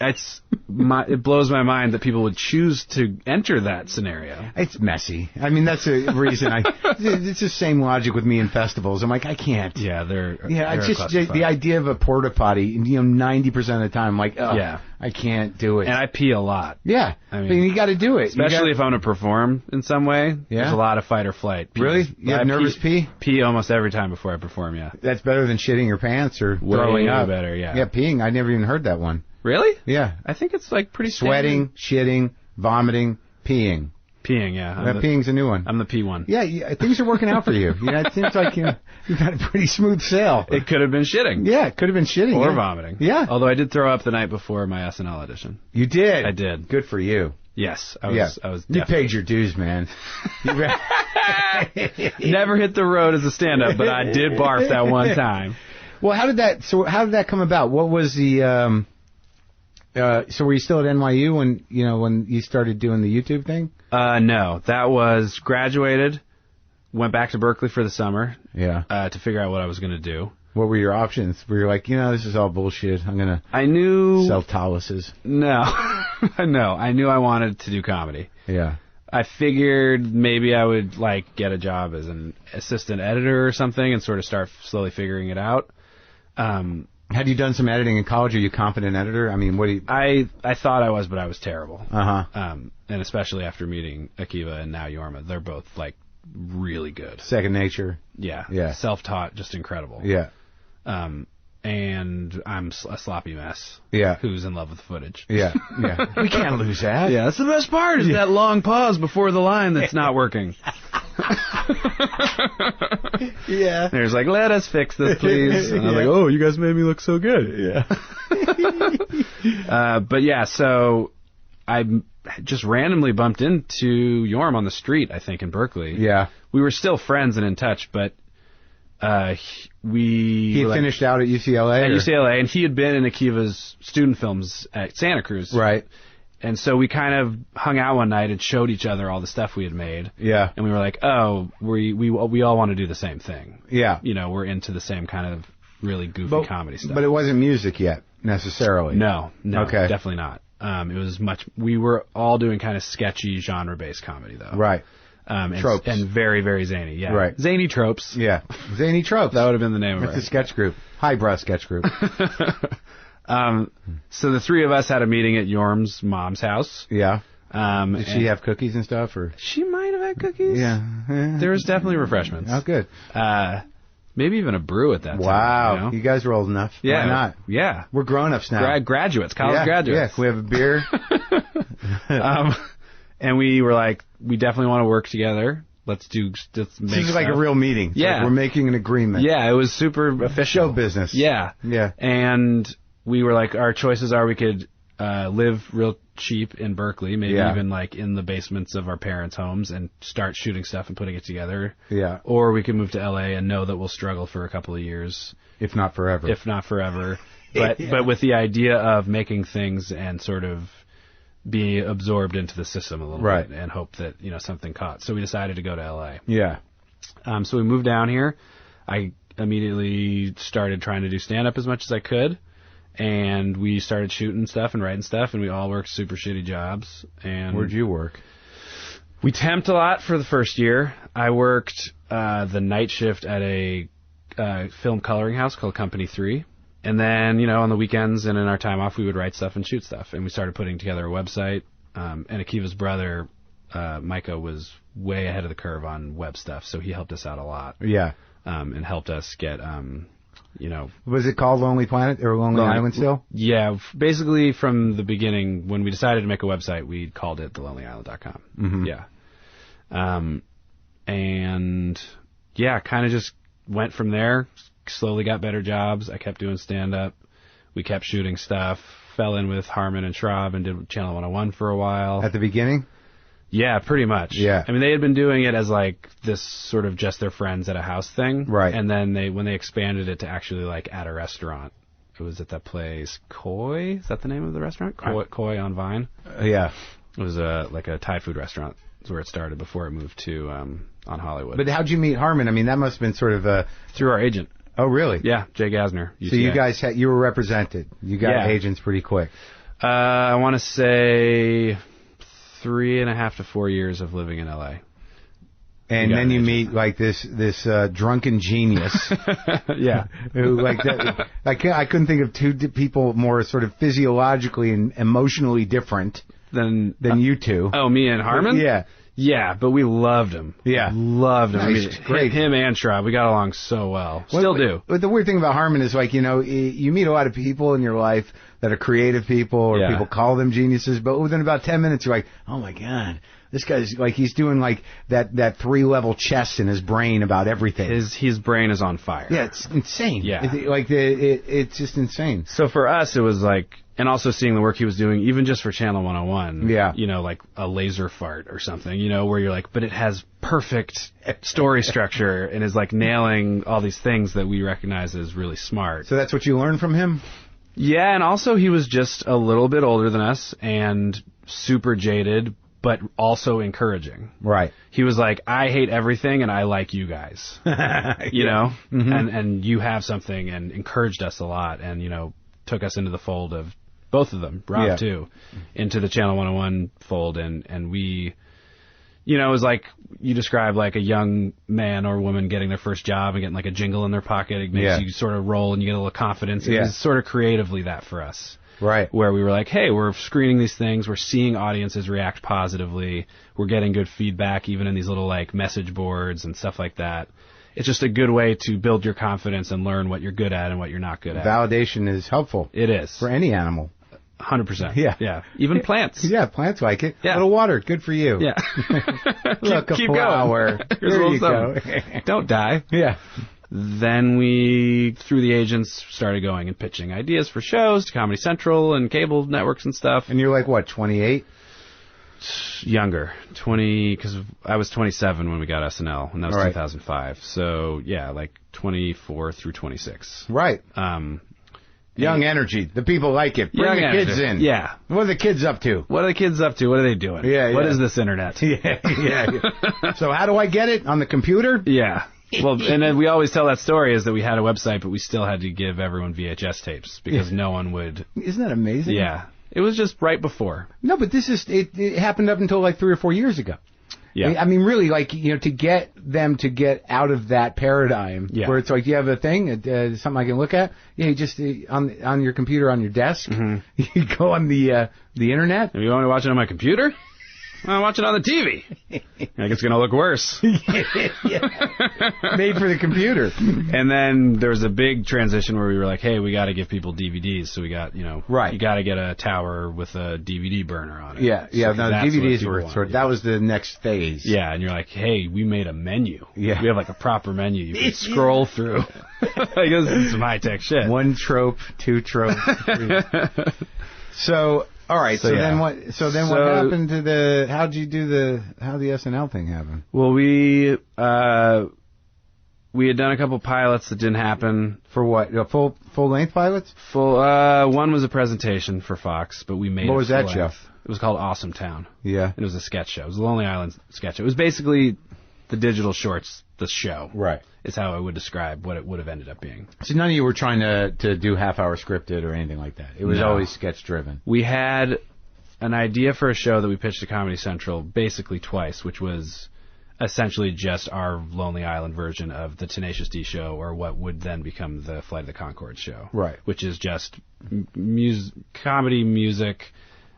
It blows my mind that people would choose to enter that scenario. It's messy. I mean, that's a reason it's the same logic with me in festivals. I'm like, I can't. Yeah, it's just the idea of a porta potty, 90% of the time, I'm like, I can't do it. And I pee a lot. Yeah. I mean, you got to do it. Especially if I'm going to perform in some way. There's a lot of fight or flight. Really? You have nervous pee? Pee almost every time before I perform, yeah. That's better than shitting your pants or throwing up. Way better, yeah. Yeah, peeing. I never even heard that one. Really? Yeah. I think it's like pretty sweating, shitting, vomiting, peeing. Peeing, yeah. Peeing's a new one. I'm the P one. Yeah, things are working out for you. It seems like you've had a pretty smooth sail. It could have been shitting. Yeah, it could have been shitting. Or vomiting. Yeah. Although I did throw up the night before my SNL audition. You did? I did. Good for you. Yes. I was you paid your dues, man. Never hit the road as a stand-up, but I did barf that one time. Well, how did that come about? What was the... so were you still at NYU when you started doing the YouTube thing? No, that was graduated, went back to Berkeley for the summer. Yeah. To figure out what I was going to do. What were your options? Were you like, this is all bullshit. I knew sell taluses. No, no. I knew I wanted to do comedy. Yeah. I figured maybe I would get a job as an assistant editor or something and sort of start slowly figuring it out. Had you done some editing in college? Are you a competent editor? I mean, what do you... I thought I was, but I was terrible. Uh-huh. And especially after meeting Akiva and now Yorma, they're both, really good. Second nature. Yeah. Self-taught, just incredible. Yeah. and I'm a sloppy mess. Yeah. Who's in love with the footage. Yeah. Yeah. We can't lose that. Yeah, that's the best part, is that long pause before the line that's not working. Yeah. There's like, let us fix this, please. And I'm like, oh, you guys made me look so good. Yeah. But yeah, so I just randomly bumped into Yorm on the street, I think, in Berkeley. Yeah. We were still friends and in touch, but He had finished out at UCLA? At UCLA, and he had been in Akiva's student films at Santa Cruz. Right. And so we kind of hung out one night and showed each other all the stuff we had made. Yeah. And we were like, oh, we all want to do the same thing. Yeah. You know, we're into the same kind of really goofy comedy stuff. But it wasn't music yet, necessarily. No, okay. Definitely not. It was we were all doing kind of sketchy genre-based comedy, though. Right. Tropes. And very, very zany, yeah. Right. Zany tropes. Yeah. Zany tropes. That would have been the name of it. It's a sketch group. Highbrow sketch group. So the three of us had a meeting at Yorm's mom's house. Yeah. Did she have cookies and stuff? Or she might have had cookies. Yeah. There was definitely refreshments. Oh, good. Maybe even a brew at that time. Wow. You guys are old enough. Yeah. Why not? Yeah. We're grown-ups now. Graduates, college graduates. Yeah. We have a beer. And we were like, we definitely want to work together. Let's make This is like a real meeting. Yeah. Like we're making an agreement. Yeah, it was super official. Show business. Yeah. Yeah. And we were like, our choices are we could live real cheap in Berkeley, maybe even like in the basements of our parents' homes and start shooting stuff and putting it together. Yeah. Or we could move to LA and know that we'll struggle for a couple of years. If not forever. But with the idea of making things and sort of be absorbed into the system a little bit and hope that, you know, something caught. So we decided to go to LA. Yeah. So we moved down here. I immediately started trying to do stand-up as much as I could. And we started shooting stuff and writing stuff, and we all worked super shitty jobs. And where'd you work? We temped a lot for the first year. I worked the night shift at a film coloring house called Company 3. And then, you know, on the weekends and in our time off, we would write stuff and shoot stuff. And we started putting together a website. And Akiva's brother, Micah, was way ahead of the curve on web stuff, so he helped us out a lot. Yeah. And helped us get, you know... Was it called Lonely Planet or Lonely Island still? Yeah. Basically, from the beginning, when we decided to make a website, we called it thelonelyisland.com. Mm-hmm. Yeah. And, yeah, kind of just went from there. Slowly got better jobs. I kept doing stand-up. We kept shooting stuff. Fell in with Harmon and Schraub and did Channel 101 for a while. At the beginning? Yeah, pretty much. Yeah. I mean, they had been doing it as like this sort of just their friends at a house thing. Right. And then when they expanded it to actually like at a restaurant, it was at that place, Koi? Is that the name of the restaurant? Koi on Vine? Yeah. It was like a Thai food restaurant. That's where it started before it moved to on Hollywood. But how'd you meet Harmon? I mean, that must have been sort of through our agent. Oh, really? Yeah, Jay Gassner. UCA. So you guys you were represented. You got agents pretty quick. I want to say 3.5 to 4 years of living in LA. And then you meet like this drunken genius. Yeah. Who I couldn't think of two people more sort of physiologically and emotionally different than you two. Oh, me and Harmon? Yeah. Yeah, but we loved him. Yeah. Loved him. Nice. I mean, great. Him and Schraub, we got along so well. Still do. But the weird thing about Harmon is, like, you know, you meet a lot of people in your life that are creative people, or people call them geniuses, but within about 10 minutes, you're like, oh, my God. This guy's, like, he's doing, like, that 3-level chess in his brain about everything. His brain is on fire. Yeah, it's insane. Yeah. It's just insane. So for us, it was like, and also seeing the work he was doing, even just for Channel 101. Yeah. You know, like a laser fart or something, you know, where you're like, but it has perfect story structure and is, like, nailing all these things that we recognize as really smart. So that's what you learned from him? Yeah, and also he was just a little bit older than us and super jaded, but also encouraging. Right. He was like, I hate everything and I like you guys. You know? Mm-hmm. And you have something, and encouraged us a lot, and, you know, took us into the fold of both of them, Rob too, into the Channel 101 fold, and we, you know, it was like you described, like a young man or woman getting their first job and getting like a jingle in their pocket. It makes you sort of roll and you get a little confidence. It was sort of creatively that for us. Right. Where we were like, hey, we're screening these things. We're seeing audiences react positively. We're getting good feedback even in these little like message boards and stuff like that. it's just a good way to build your confidence and learn what you're good at and what you're not good at. Validation is helpful. It is. For any animal. 100%. Yeah. Yeah. Even plants. Yeah, plants like it. Yeah. A little water, good for you. Yeah. Look, keep a flower. going. There you go. Don't die. Yeah. Then we, through the agents, started going and pitching ideas for shows to Comedy Central and cable networks and stuff. And you're like, what, 28? Younger. 20, because I was 27 when we got SNL, and that was Right. 2005. So, yeah, like 24 through 26. Right. Young energy. The people like it. Bring Young the kids energy. in. Yeah. What are the kids up to? What are the kids up to? What are they doing? Yeah, What yeah. is this internet? Yeah. So how do I get it? On the computer? Yeah. Well, and then we always tell that story is that we had a website, but we still had to give everyone VHS tapes because no one would. Isn't that amazing? Yeah. It was just right before. No, but this is, it happened up until like 3 or 4 years ago. Yeah. I mean, really, like, you know, to get them to get out of that paradigm where it's like, you have a thing, something I can look at. Yeah, you just, on your computer, on your desk, you go on the internet. If you want to watch it on my computer, I'll watch it on the TV. I think it's going to look worse. Made for the computer. And then there was a big transition where we were like, hey, we got to give people DVDs. So we got, you know, Right. you got to get a tower with a DVD burner on it. Yeah, So no, that's what DVDs people were wanted. that was the next phase. Yeah, and you're like, hey, we made a menu. Yeah. We have like a proper menu you can scroll through. Like, this is some high-tech shit. 1 trope, 2 tropes. 3. So, all right. So, yeah. then what? So then what happened to the? How'd you do the? How the SNL thing happen? Well, we had done a couple pilots that didn't happen. For what? Full length pilots? Full. One was a presentation for Fox, but we made. What it was that full show? length. It was called Awesome Town. Yeah. It was a sketch show. It was a Lonely Island sketch show. It was basically the digital shorts, the show. Right. Is how I would describe what it would have ended up being. So none of you were trying to do half-hour scripted or anything like that. It was No. always sketch-driven. We had an idea for a show that we pitched to Comedy Central basically twice, which was essentially just our Lonely Island version of the Tenacious D show, or what would then become the Flight of the Conchords show. Right. Which is just comedy music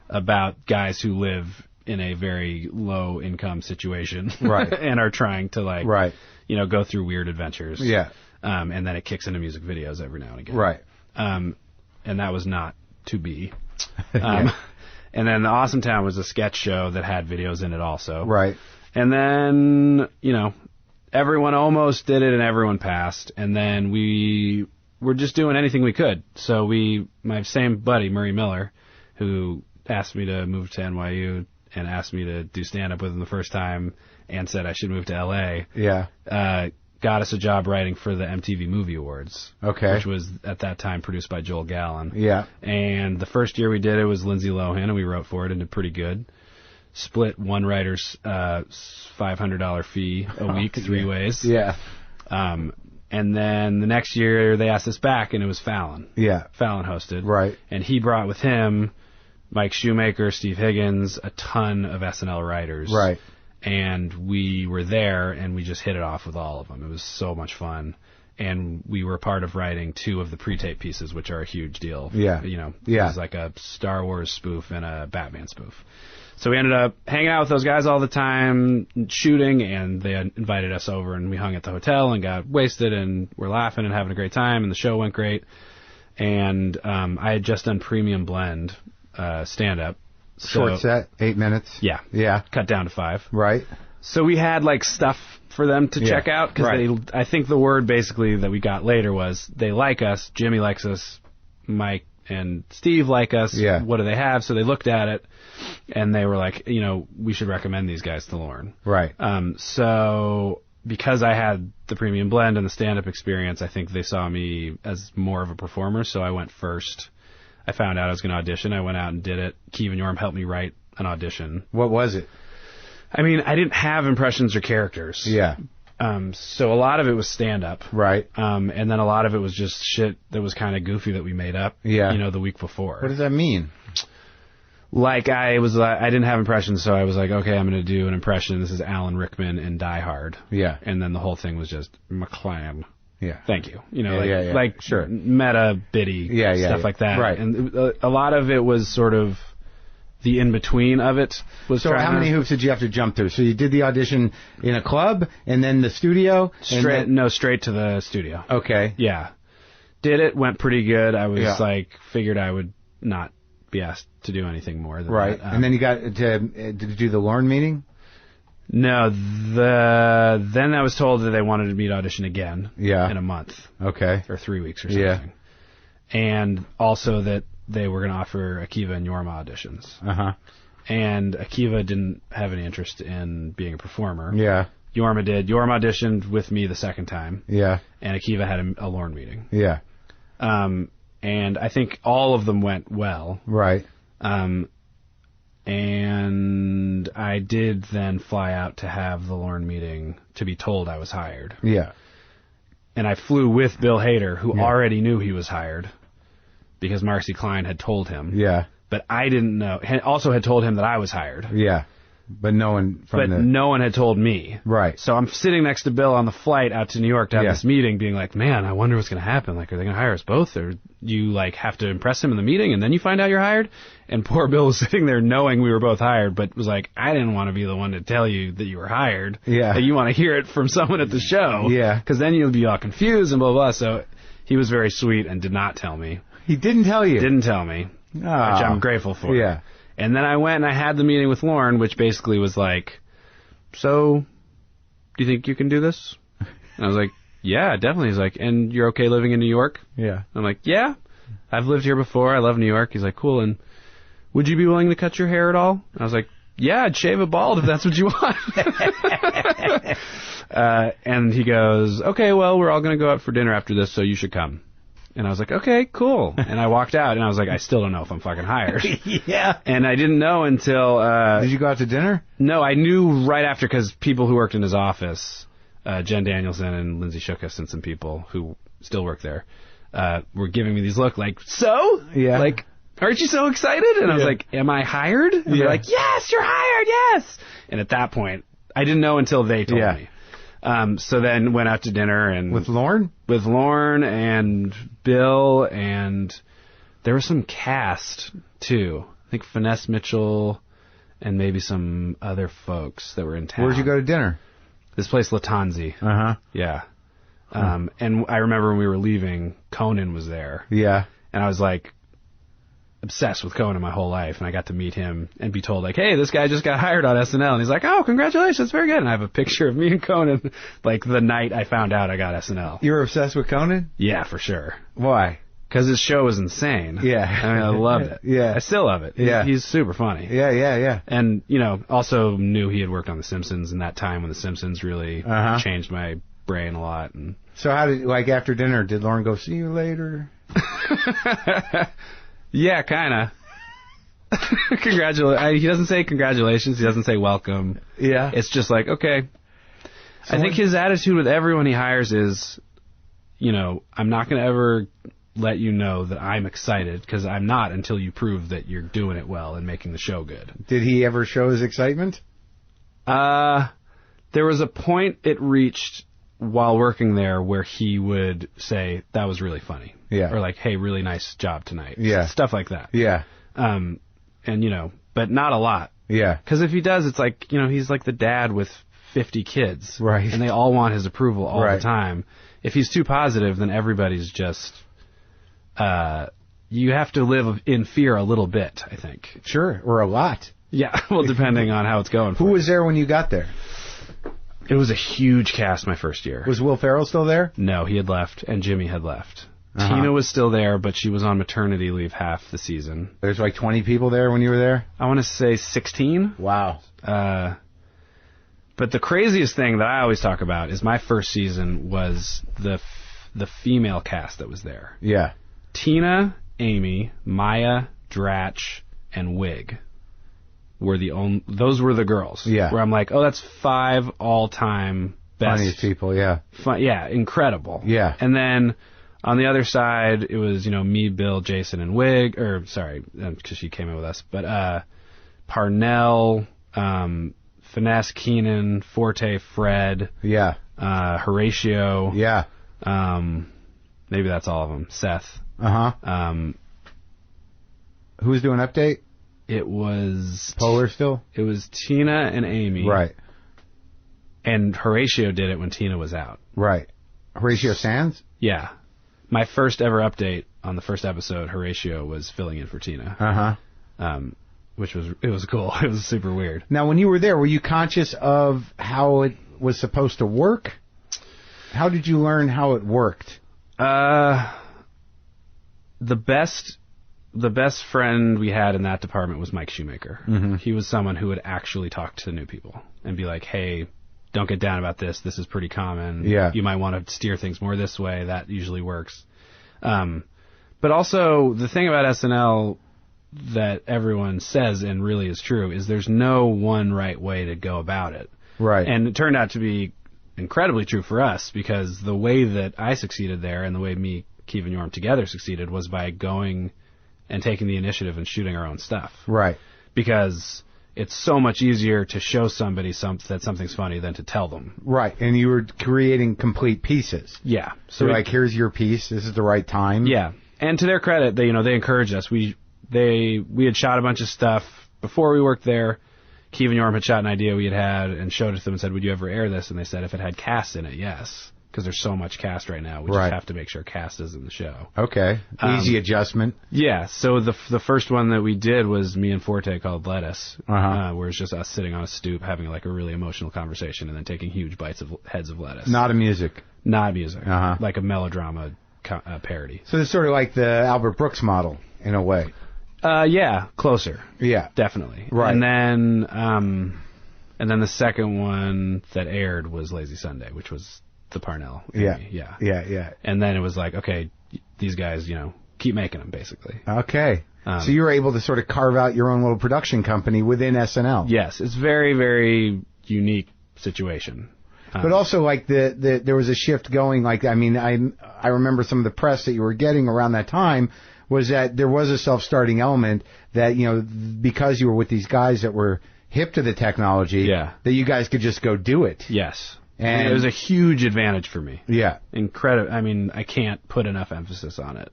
about guys who live in a very low income situation. Right. And are trying to, like, Right. you know, go through weird adventures. Yeah. And then it kicks into music videos every now and again. Right. And that was not to be. And then the Awesome Town was a sketch show that had videos in it also. Right. And then, you know, everyone almost did it and everyone passed. And then we were just doing anything we could. So my same buddy, Murray Miller, who asked me to move to NYU and asked me to do stand-up with him the first time and said I should move to L.A., Yeah. got us a job writing for the MTV Movie Awards. Okay. Which was, at that time, produced by Joel Gallen. Yeah. And the first year we did it was Lindsay Lohan, and we wrote for it and did pretty good. Split one writer's $500 fee a week 3 ways. Yeah. And then the next year they asked us back, and it was Fallon. Yeah. Fallon hosted. Right. And he brought with him Mike Shoemaker, Steve Higgins, a ton of SNL writers. Right. And we were there, and we just hit it off with all of them. It was so much fun. And we were part of writing 2 of the pre-tape pieces, which are a huge deal. Yeah. You know, Yeah. it was like a Star Wars spoof and a Batman spoof. So we ended up hanging out with those guys all the time, shooting, and they invited us over, and we hung at the hotel and got wasted, and we're laughing and having a great time, and the show went great. And I had just done Premium Blend stand-up. Short set, 8 minutes. Yeah. Yeah. Cut down to 5. Right. So we had, like, stuff for them to check out, because I think the word basically that we got later was they like us, Jimmy likes us, Mike and Steve like us. Yeah. What do they have? So they looked at it, and they were like, you know, we should recommend these guys to Lauren. Right. So because I had the Premium Blend and the stand-up experience, I think they saw me as more of a performer, so I went first. I found out I was going to audition. I went out and did it. Kevin Yorm helped me write an audition. What was it? I mean, I didn't have impressions or characters. Yeah. So a lot of it was stand-up. Right. And then a lot of it was just shit that was kind of goofy that we made up. Yeah. You know, the week before. What does that mean? Like, I didn't have impressions, so I was like, okay, I'm going to do an impression. This is Alan Rickman in Die Hard. Yeah. And then the whole thing was just McClam. Yeah. Thank you. You know, Yeah, like sure. meta bitty stuff like that. Right. And a lot of it was sort of the in-between of it was So how many hoops did you have to jump through? So you did the audition in a club and then the studio? Straight to the studio. Okay. Yeah. Did it, went pretty good. I was figured I would not be asked to do anything more than that. And then you got to, did you do the Lorne meeting? No, then I was told that they wanted me to audition again in a month. Okay. Or 3 weeks or something. Yeah. And also that they were going to offer Akiva and Yorma auditions. Uh-huh. And Akiva didn't have any interest in being a performer. Yeah. Yorma did. Yorma auditioned with me the second time. Yeah. And Akiva had a Lorne meeting. Yeah. And I think all of them went well. Right. And I did then fly out to have the Lorne meeting to be told I was hired. Yeah. And I flew with Bill Hader, who already knew he was hired, because Marcy Klein had told him. Yeah. But I didn't know. Also had told him that I was hired. Yeah. But no one no one had told me. Right. So I'm sitting next to Bill on the flight out to New York to have this meeting, being like, man, I wonder what's going to happen. Like, are they going to hire us both? Or you, like, have to impress him in the meeting and then you find out you're hired? And poor Bill was sitting there knowing we were both hired, but was like, I didn't want to be the one to tell you that you were hired. Yeah. That you want to hear it from someone at the show. Yeah. Because then you'll be all confused and blah, blah, blah. So he was very sweet and did not tell me. He didn't tell you? Didn't tell me. Oh. Which I'm grateful for. Yeah. And then I went and I had the meeting with Lorne, which basically was like, so, do you think you can do this? And I was like, yeah, definitely. He's like, and you're okay living in New York? Yeah. I'm like, yeah, I've lived here before. I love New York. He's like, cool. And would you be willing to cut your hair at all? I was like, yeah, I'd shave it bald if that's what you want. And he goes, okay, well, we're all going to go out for dinner after this, so you should come. And I was like, okay, cool. And I walked out, and I was like, I still don't know if I'm fucking hired. Yeah. And I didn't know until... Did you go out to dinner? No, I knew right after, because people who worked in his office, Jen Danielson and Lindsay Shookus and some people who still work there, were giving me these looks like, so? Yeah. Like, aren't you so excited? And I was like, am I hired? And they're like, yes, you're hired, yes! And at that point, I didn't know until they told me. So then went out to dinner and... With Lorne? With Lorne and Bill, and there was some cast, too. I think Finesse Mitchell and maybe some other folks that were in town. Where'd you go to dinner? This place, Latanzi. Uh-huh. Yeah. And I remember when we were leaving, Conan was there. Yeah. And I was like... obsessed with Conan my whole life, and I got to meet him and be told, like, hey, this guy just got hired on SNL, and he's like, oh, congratulations, very good. And I have a picture of me and Conan, like, the night I found out I got SNL. You were obsessed with Conan? Yeah, for sure. Why? Because his show was insane. Yeah. I mean, I loved it. Yeah. I still love it. Yeah. He's super funny. Yeah, yeah, yeah. And, you know, also knew he had worked on The Simpsons in that time when The Simpsons really changed my brain a lot. And so how did, like, after dinner, did Lorne go, see you later? Yeah, kind of. He doesn't say congratulations. He doesn't say welcome. Yeah. It's just like, okay. So I think his attitude with everyone he hires is, you know, I'm not going to ever let you know that I'm excited, because I'm not until you prove that you're doing it well and making the show good. Did he ever show his excitement? There was a point it reached while working there where he would say, that was really funny. Yeah. Or like, hey, really nice job tonight. Yeah. Stuff like that. Yeah. And, you know, but not a lot. Yeah. Because if he does, it's like, you know, he's like the dad with 50 kids. Right. And they all want his approval all the time. If he's too positive, then everybody's just, you have to live in fear a little bit, I think. Sure. Or a lot. Yeah. Well, depending on how it's going. Who was there when you got there? It was a huge cast my first year. Was Will Ferrell still there? No, he had left, and Jimmy had left. Tina was still there, but she was on maternity leave half the season. There's like 20 people there when you were there? I want to say 16. Wow. But the craziest thing that I always talk about is my first season was the female cast that was there. Yeah. Tina, Amy, Maya, Dratch, and Wig were those were the girls. Yeah. Where I'm like, oh, that's 5 all-time best. Funniest people, yeah. Yeah, incredible. Yeah. And then on the other side, it was, you know, me, Bill, Jason, and Wig, or sorry, because she came in with us, but Parnell, Finesse, Keenan, Forte, Fred. Yeah. Horatio. Yeah. Maybe that's all of them. Seth. Uh-huh. Who's doing Update? It was Polar still? It was Tina and Amy. Right. And Horatio did it when Tina was out. Right. Horatio Sands? Yeah. My first ever update on the first episode, Horatio was filling in for Tina. Which was cool. It was super weird. Now, when you were there, were you conscious of how it was supposed to work? How did you learn how it worked? The best friend we had in that department was Mike Shoemaker. Mm-hmm. He was someone who would actually talk to new people and be like, hey, don't get down about this. This is pretty common. Yeah. You might want to steer things more this way. That usually works. But also, the thing about SNL that everyone says and really is true is there's no one right way to go about it. Right. And it turned out to be incredibly true for us, because the way that I succeeded there and the way me, Keith, and Yorm together succeeded was by going and taking the initiative and shooting our own stuff. Right. Because it's so much easier to show somebody that something's funny than to tell them. Right. And you were creating complete pieces. Yeah. So like, here's your piece. This is the right time. Yeah. And to their credit, they encouraged us. We had shot a bunch of stuff before we worked there. Keith and Yorm had shot an idea we had and showed it to them and said, would you ever air this? And they said, if it had cast in it, yes. Because there's so much cast right now. We just have to make sure cast is in the show. Okay. Easy adjustment. Yeah. So the first one that we did was me and Forte called Lettuce, where it's just us sitting on a stoop having like a really emotional conversation and then taking huge bites of heads of lettuce. Not a music. Not music. Like a melodrama parody. So it's sort of like the Albert Brooks model in a way. Yeah, closer. Yeah. Definitely. Right. And then the second one that aired was Lazy Sunday, which was the Parnell. Yeah. Yeah. Yeah. And then it was like, okay, these guys, keep making them, basically. Okay. So you were able to sort of carve out your own little production company within SNL. Yes. It's very, very unique situation. But also, like, there was a shift going, like, I mean, I remember some of the press that you were getting around that time was that there was a self-starting element that, because you were with these guys that were hip to the technology, that you guys could just go do it. Yes. And it was a huge advantage for me. Yeah. Incredible. I mean, I can't put enough emphasis on it.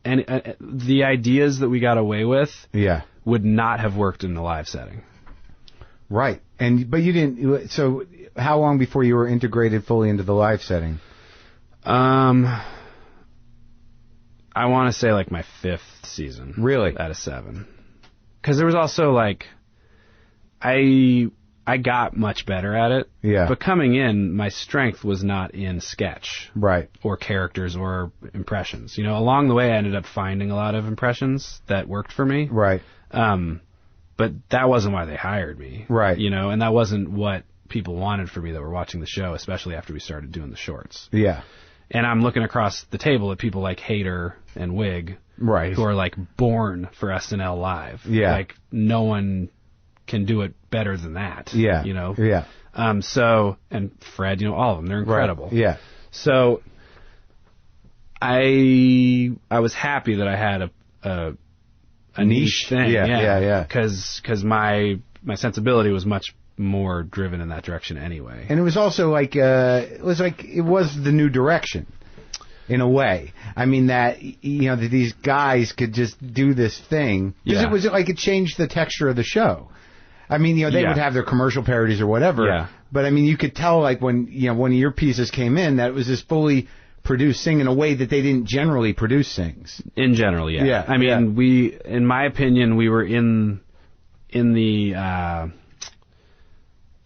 And the ideas that we got away with would not have worked in the live setting. Right. But you didn't. So how long before you were integrated fully into the live setting? I want to say like my 5th season. Really? Out of 7. Because there was also like, I got much better at it. Yeah. But coming in, my strength was not in sketch. Right. Or characters or impressions. Along the way I ended up finding a lot of impressions that worked for me. Right. But that wasn't why they hired me. Right. And that wasn't what people wanted for me that were watching the show, especially after we started doing the shorts. Yeah. And I'm looking across the table at people like Hader and Wig, right, who are like born for SNL Live. Yeah. Like no one can do it better than that. Yeah. Yeah. And Fred, all of them, they're incredible. Right. Yeah. So I was happy that I had a niche thing. Yeah. Because my sensibility was much more driven in that direction anyway. And it was also like it was the new direction in a way. I mean that that these guys could just do this thing. It was like it changed the texture of the show. I mean, they would have their commercial parodies or whatever. Yeah. But I mean, you could tell like when one of your pieces came in that it was this fully produced thing in a way that they didn't generally produce things. In general, yeah. Yeah. I mean, in my opinion, we were in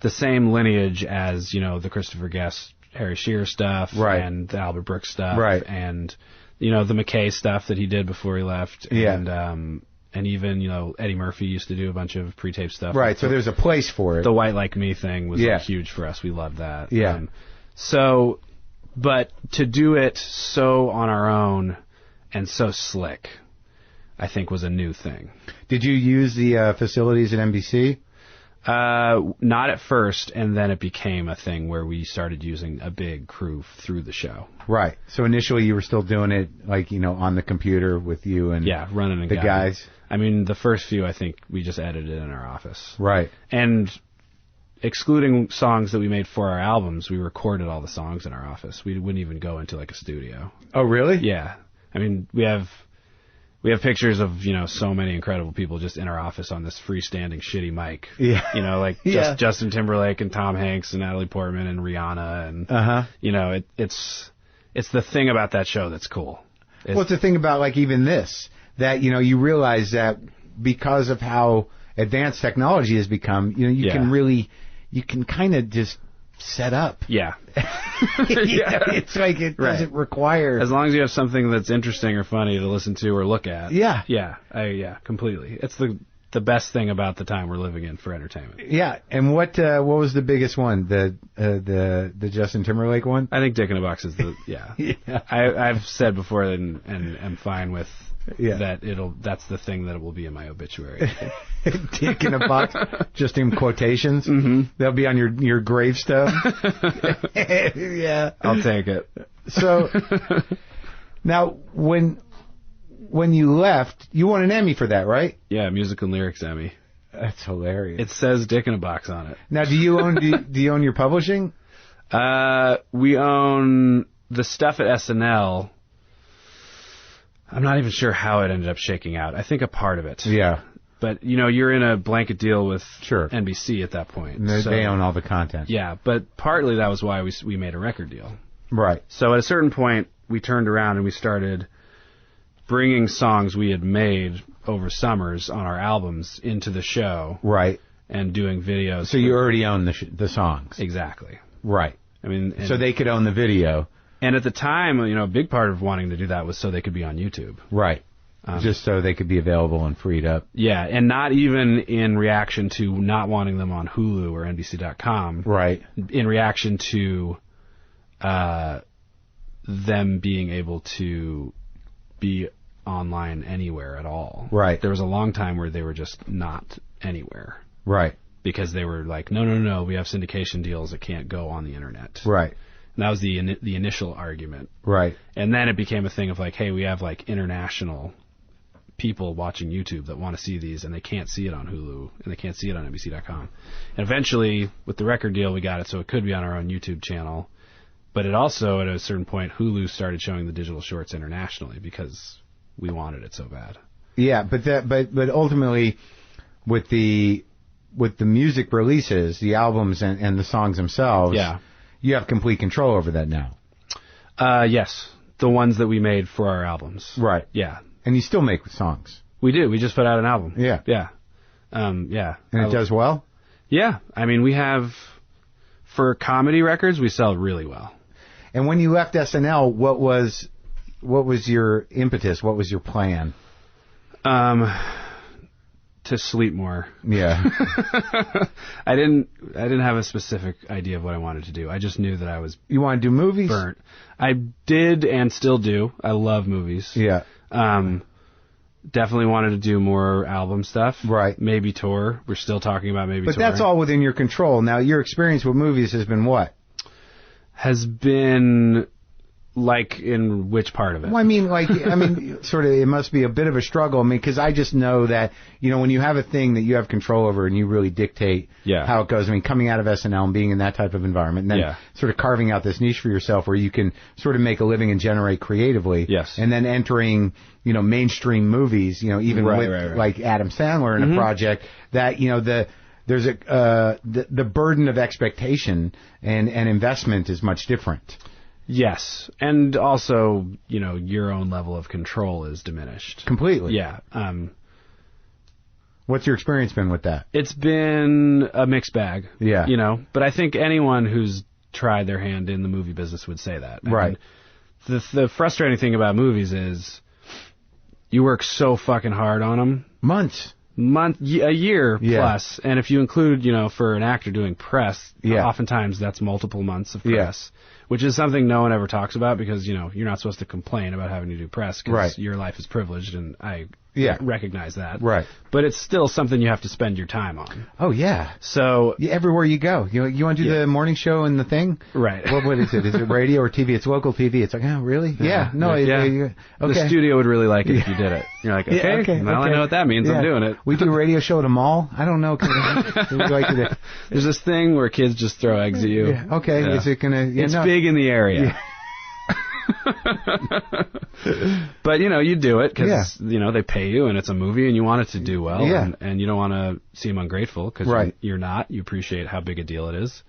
the same lineage as, the Christopher Guest, Harry Shearer stuff, right, and the Albert Brooks stuff, right, and, the McKay stuff that he did before he left, and even, Eddie Murphy used to do a bunch of pre-tape stuff. Right, so there's a place for it. The White Like Me thing was huge for us. We loved that. Yeah. But to do it so on our own and so slick, I think was a new thing. Did you use the facilities at NBC? Not at first, and then it became a thing where we started using a big crew through the show. Right. So initially you were still doing it like, on the computer with you and running and the guys. I mean, the first few I think we just edited in our office. Right. And excluding songs that we made for our albums, we recorded all the songs in our office. We wouldn't even go into like a studio. Oh, really? Yeah. I mean, we have We have pictures of, so many incredible people just in our office on this freestanding shitty mic. Yeah. Like Justin Timberlake and Tom Hanks and Natalie Portman and Rihanna and, it's the thing about that show that's cool. It's the thing about like even this, that, you realize that because of how advanced technology has become, you can kind of just set up. Yeah. It's like it doesn't require. As long as you have something that's interesting or funny to listen to or look at. Yeah. Yeah, completely. It's the best thing about the time we're living in for entertainment. Yeah. And what was the biggest one? The Justin Timberlake one? I think Dick in a Box is I've said before and I'm fine with that that's the thing that will be in my obituary. Dick in a Box, just in quotations. Mm-hmm. They'll be on your gravestone. Yeah, I'll take it. So now, when you left, you won an Emmy for that, right? Yeah, Music and Lyrics Emmy. That's hilarious. It says Dick in a Box on it. Now, do you own your publishing? We own the stuff at SNL. I'm not even sure how it ended up shaking out. I think a part of it. Yeah. But, you're in a blanket deal with Sure. NBC at that point. They own all the content. Yeah, but partly that was why we made a record deal. Right. So at a certain point, we turned around and we started bringing songs we had made over summers on our albums into the show. Right. And doing videos. So you already own the songs. Exactly. Right. I mean, so they could own the video. And at the time, a big part of wanting to do that was so they could be on YouTube. Right. Just so they could be available and freed up. Yeah, and not even in reaction to not wanting them on Hulu or NBC.com. Right. In reaction to them being able to be online anywhere at all. Right. There was a long time where they were just not anywhere. Right. Because they were like, no, we have syndication deals that can't go on the internet. Right. And that was the initial argument. Right. And then it became a thing of like, hey, we have like international people watching YouTube that want to see these, and they can't see it on Hulu, and they can't see it on NBC.com. And eventually, with the record deal, we got it so it could be on our own YouTube channel. But it also, at a certain point, Hulu started showing the digital shorts internationally because we wanted it so bad. Yeah, but ultimately, with the music releases, the albums and the songs themselves, you have complete control over that now. Yes, the ones that we made for our albums. Right. Yeah. And you still make songs. We do. We just put out an album. Yeah. Yeah. And it does well? Yeah. I mean, we have, for comedy records, we sell really well. And when you left SNL, what was your impetus? What was your plan? To sleep more. Yeah. I didn't have a specific idea of what I wanted to do. I just knew that I was You want to do movies? burnt. I did and still do. I love movies. Yeah. Definitely wanted to do more album stuff. Right. Maybe tour. We're still talking about maybe But touring. that's all within your control. Now, your experience with movies has been what? Has been like in which part of it? Well, I mean, sort of, it must be a bit of a struggle. I mean, because I just know that, when you have a thing that you have control over and you really dictate how it goes. I mean, coming out of SNL and being in that type of environment, and then sort of carving out this niche for yourself where you can sort of make a living and generate creatively. Yes. And then entering, mainstream movies, even with like Adam Sandler in a project that, there's the burden of expectation and investment is much different. Yes, and also, your own level of control is diminished. Completely. Yeah. What's your experience been with that? It's been a mixed bag. Yeah. But I think anyone who's tried their hand in the movie business would say that. Right. I mean, the frustrating thing about movies is you work so fucking hard on them. A year plus, and if you include, for an actor doing press, oftentimes that's multiple months of press, which is something no one ever talks about because, you're not supposed to complain about having to do press because your life is privileged, and I recognize that. Right. But it's still something you have to spend your time on. Oh, yeah. So everywhere you go. You want to do the morning show and the thing? Right. What is it? Is it radio or TV? It's local TV. It's like, oh, really? Yeah. No. Okay. The studio would really like it if you did it. You're like, okay. I know what that means. I'm doing it. We do a radio show at a mall. I don't know. There's this thing where kids just throw eggs at you. Yeah. Okay. Yeah. Is it gonna? It's big in the area. But, you do it because, they pay you and it's a movie and you want it to do well. Yeah. And you don't want to seem ungrateful because you're not. You appreciate how big a deal it is.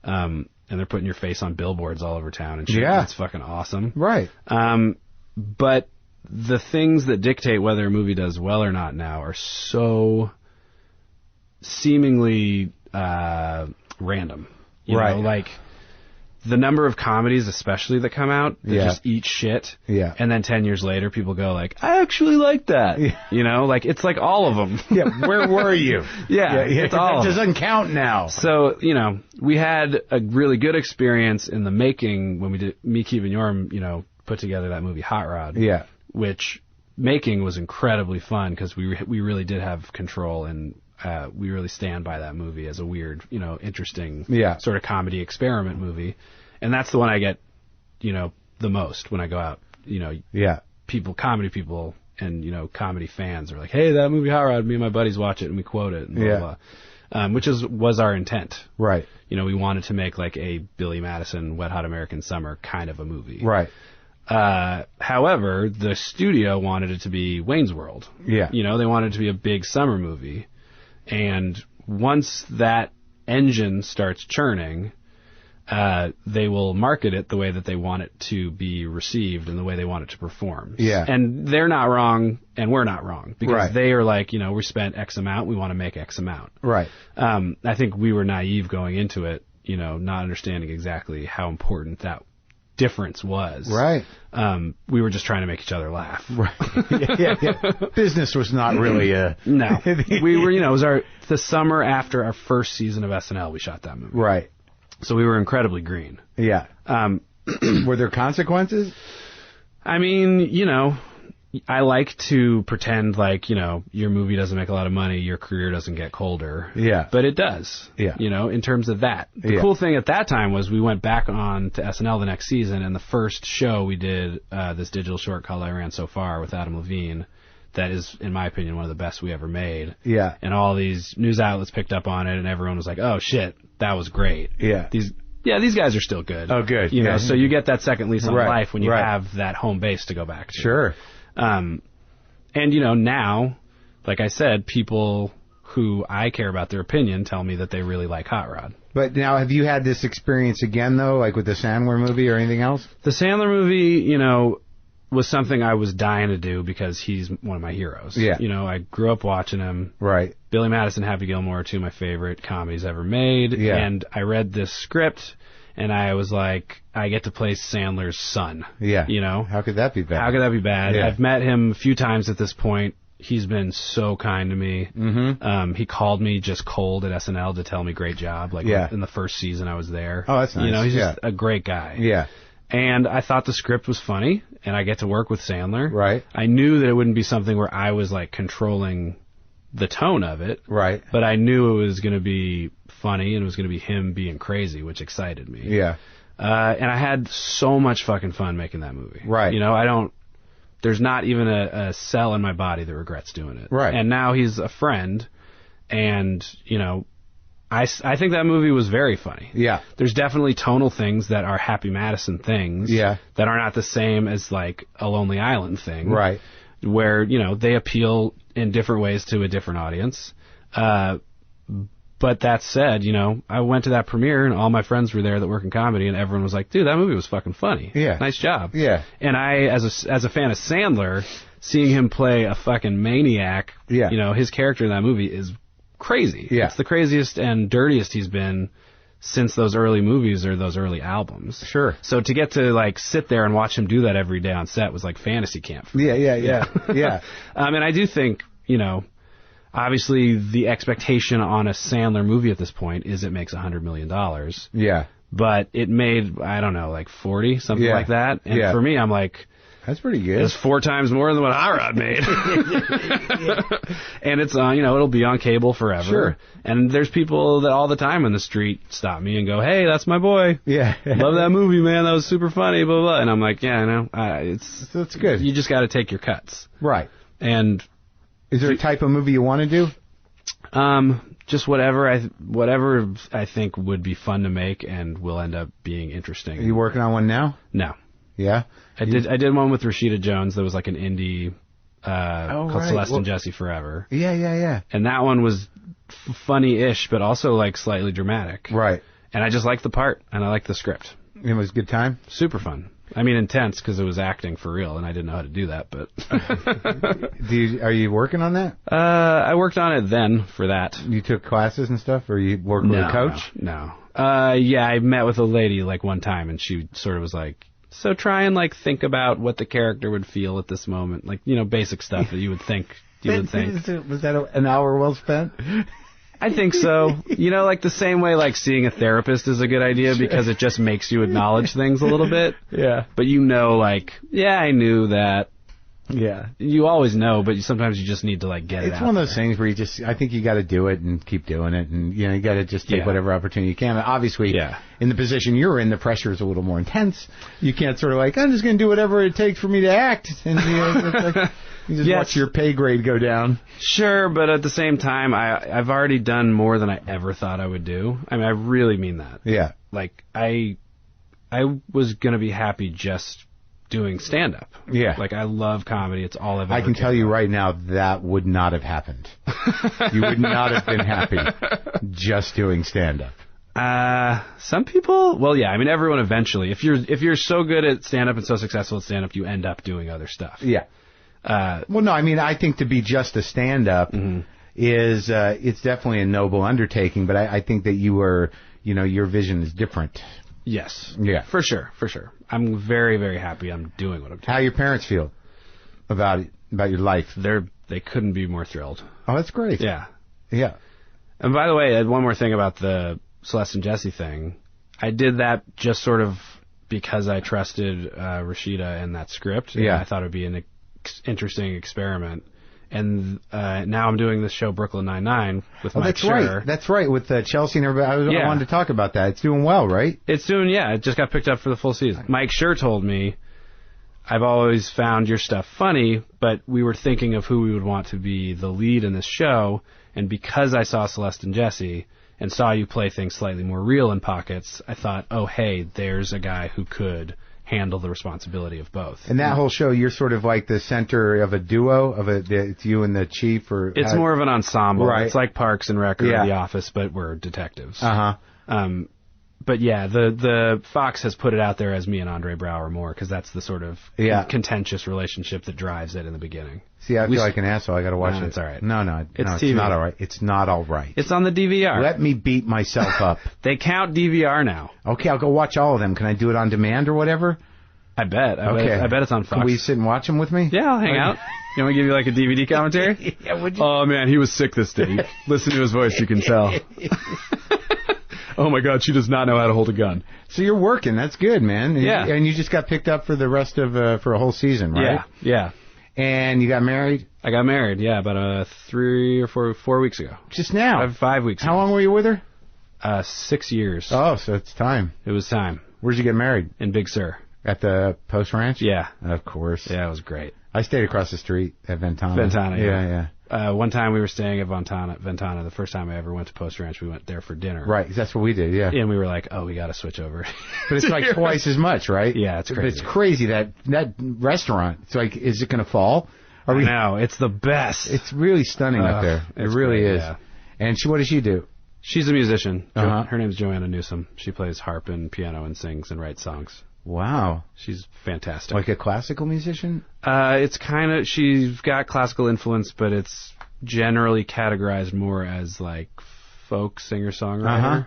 And they're putting your face on billboards all over town and shit. Yeah. It's fucking awesome. Right. But the things that dictate whether a movie does well or not now are so seemingly random. You know, like the number of comedies especially that come out that just eat shit. Yeah. And then 10 years later people go like, I actually like that. Yeah. Like it's like all of them. Yeah. Where were you? It's all. It doesn't count now. So, we had a really good experience in the making when we did me, Keith, and Yorm, put together that movie Hot Rod. Yeah. Which making was incredibly fun because we really did have control and we really stand by that movie as a weird, interesting sort of comedy experiment movie. And that's the one I get, the most when I go out, comedy people and, comedy fans are like, hey, that movie Hot Rod, me and my buddies watch it and we quote it and blah, blah. Which was our intent. Right. We wanted to make like a Billy Madison, Wet Hot American Summer kind of a movie. Right. However, the studio wanted it to be Wayne's World. Yeah. They wanted it to be a big summer movie. And once that engine starts churning, they will market it the way that they want it to be received and the way they want it to perform. Yeah. And they're not wrong and we're not wrong because they are like, we spent X amount, we want to make X amount. Right. I think we were naive going into it, not understanding exactly how important that difference was. Right. We were just trying to make each other laugh. Right. Yeah. Business was not really No. We were, it was the summer after our first season of SNL we shot that movie. Right. So we were incredibly green. Yeah. Were there consequences? I mean, I like to pretend like, your movie doesn't make a lot of money, your career doesn't get colder. Yeah. But it does. Yeah. In terms of that. The cool thing at that time was we went back on to SNL the next season, and the first show we did this digital short called I Ran So Far with Adam Levine. That is, in my opinion, one of the best we ever made. Yeah. And all these news outlets picked up on it, and everyone was like, oh, shit, that was great. Yeah. These guys are still good. Oh, good. So you get that second lease on life when you have that home base to go back to. Sure. And, now, like I said, people who I care about their opinion tell me that they really like Hot Rod. But now, have you had this experience again, though, like with the Sandler movie or anything else? The Sandler movie, was something I was dying to do because he's one of my heroes. Yeah. I grew up watching him. Right. Billy Madison, Happy Gilmore are two of my favorite comedies ever made. Yeah. And I read this script, and I was like, I get to play Sandler's son. Yeah. How could that be bad? How could that be bad? Yeah. I've met him a few times at this point. He's been so kind to me. Mm-hmm. He called me just cold at SNL to tell me great job. Like in the first season I was there. Oh, that's nice. He's just a great guy. Yeah. And I thought the script was funny, and I get to work with Sandler. Right. I knew that it wouldn't be something where I was like controlling the tone of it. Right. But I knew it was going to be funny, and it was going to be him being crazy, which excited me. Yeah. And I had so much fucking fun making that movie. Right. There's not even a cell in my body that regrets doing it. Right. And now he's a friend, and, I think that movie was very funny. Yeah. There's definitely tonal things that are Happy Madison things. Yeah. That are not the same as, like, a Lonely Island thing. Right. Where, they appeal in different ways to a different audience. But that said, I went to that premiere, and all my friends were there that work in comedy, and everyone was like, dude, that movie was fucking funny. Yeah. Nice job. Yeah. And I, as a fan of Sandler, seeing him play a fucking maniac, his character in that movie is crazy. Yeah. It's the craziest and dirtiest he's been since those early movies or those early albums. Sure. So to get to like sit there and watch him do that every day on set was like fantasy camp for me. Yeah. And I do think, obviously the expectation on a Sandler movie at this point is it makes $100 million. Yeah. But it made, I don't know, like 40, something like that. And for me, I'm like, that's pretty good. It's 4 times more than what Hot Rod made. And it's it'll be on cable forever. Sure. And there's people that all the time in the street stop me and go, hey, that's my boy. Yeah. Love that movie, man. That was super funny, blah, blah. And I'm like, yeah, I know. That's good. You just got to take your cuts. Right. And is there a type of movie you want to do? Just whatever I think would be fun to make and will end up being interesting. Are you working on one now? No. Yeah? I did one with Rashida Jones that was like an indie called Celeste and Jesse Forever. Yeah. And that one was funny-ish, but also like slightly dramatic. Right. And I just liked the part, and I liked the script. It was a good time? Super fun. I mean, intense because it was acting for real, and I didn't know how to do that. But are you working on that? I worked on it then for that. You took classes and stuff, or you worked with a coach? No. Yeah, I met with a lady like one time, and she sort of was like, "So try and like think about what the character would feel at this moment, like basic stuff that you would think." Was that an hour well spent? I think so. Like the same way like seeing a therapist is a good idea because it just makes you acknowledge things a little bit. Yeah. But like, yeah, I knew that. Yeah. You always know, but sometimes you just need to like get it out. It's one of those things where I think you got to do it and keep doing it, and you got to just take whatever opportunity you can. Obviously, in the position you're in, the pressure is a little more intense. You can't sort of like, I'm just going to do whatever it takes for me to act, and it's like, you just watch your pay grade go down. Sure, but at the same time, I've already done more than I ever thought I would do. I mean, I really mean that. Yeah. Like I was going to be happy just doing stand-up. Yeah. Like, I love comedy. It's all I've ever I can tell you right now, that would not have happened. You would not have been happy just doing stand-up. Some people, well, yeah, I mean, everyone eventually. If you're so good at stand-up and so successful at stand-up, you end up doing other stuff. Yeah. Well, no, I mean, I think to be just a stand-up is, it's definitely a noble undertaking, but I think that your vision is different. Yes. Yeah. For sure. I'm very, very happy I'm doing what I'm doing. How your parents feel about it, about your life? They couldn't be more thrilled. Oh, that's great. Yeah. Yeah. And by the way, one more thing about the Celeste and Jesse thing. I did that just sort of because I trusted Rashida and that script. And I thought it would be an interesting experiment. And now I'm doing this show Brooklyn Nine-Nine with Mike Schur. Right. That's right, with Chelsea and everybody. I wanted to talk about that. It's doing well, right? It just got picked up for the full season. Mike Schur told me, I've always found your stuff funny, but we were thinking of who we would want to be the lead in this show, and because I saw Celeste and Jesse and saw you play things slightly more real in pockets, I thought, oh, hey, there's a guy who could handle the responsibility of both. And that whole show, you're sort of like the center of a duo, it's you and the chief, or it's more of an ensemble. Right. It's like Parks and Rec or The Office, but we're detectives. Uh-huh. But yeah, the Fox has put it out there as me and Andre Braugher more because that's the sort of contentious relationship that drives it in the beginning. See, I feel like an asshole. I got to watch it. It's all right. No, it's TV. not all right. It's not all right. It's on the DVR. Let me beat myself up. They count DVR now. Okay, I'll go watch all of them. Can I do it on demand or whatever? I bet. I bet it's on Fox. Can we sit and watch them with me? Yeah, I'll hang out. You want me to give you like a DVD commentary? Yeah, would you? Oh, man, he was sick this day. Listen to his voice, you can tell. Oh, my God, she does not know how to hold a gun. So you're working. That's good, man. Yeah. And you just got picked up for the rest of, for a whole season, right? Yeah. And you got married? I got married, about 3 or 4 weeks ago. Just now? 5 weeks ago. How long were you with her? 6 years. Oh, so it's time. It was time. Where'd you get married? In Big Sur. At the Post Ranch? Yeah. Of course. Yeah, it was great. I stayed across the street at Ventana. Yeah. One time we were staying at Ventana. The first time I ever went to Post Ranch, we went there for dinner. Right, that's what we did, yeah. And we were like, oh, we got to switch over. But it's like twice as much, right? Yeah, it's crazy. But it's crazy, that restaurant. It's like, is it going to fall? I know, it's the best. It's really stunning up there. It really is. Yeah. And what does she do? She's a musician. Uh-huh. Her name's Joanna Newsom. She plays harp and piano and sings and writes songs. Wow. She's fantastic. Like a classical musician? It's kind of, she's got classical influence, but it's generally categorized more as like folk singer-songwriter. Uh-huh.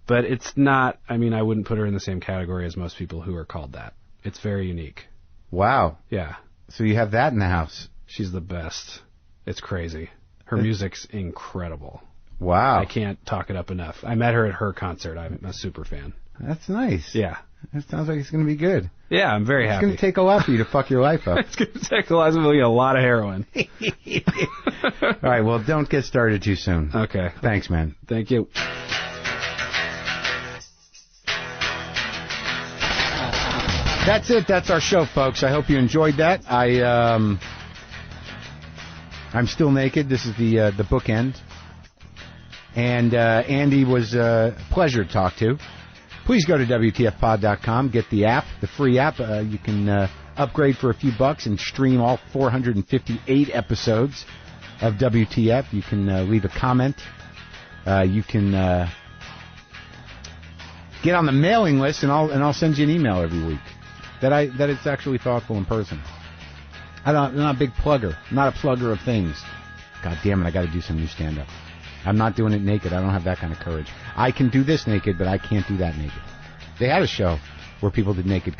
But it's not, I mean, I wouldn't put her in the same category as most people who are called that. It's very unique. Wow. Yeah. So you have that in the house. She's the best. It's crazy. Her music's incredible. Wow. I can't talk it up enough. I met her at her concert. I'm a super fan. That's nice. Yeah. That sounds like it's going to be good. Yeah, I'm very happy. It's going to take a lot for you to fuck your life up. It's going to take a lot of heroin. All right, well, don't get started too soon. Okay. Thanks, man. Thank you. That's it. That's our show, folks. I hope you enjoyed that. I'm still naked. This is the bookend. And Andy was a pleasure to talk to. Please go to WTFpod.com, get the app, the free app. You can upgrade for a few bucks and stream all 458 episodes of WTF. You can leave a comment. You can get on the mailing list, and I'll send you an email every week that it's actually thoughtful in person. I'm not a big plugger. I'm not a plugger of things. God damn it, I got to do some new stand-up. I'm not doing it naked. I don't have that kind of courage. I can do this naked, but I can't do that naked. They had a show where people did naked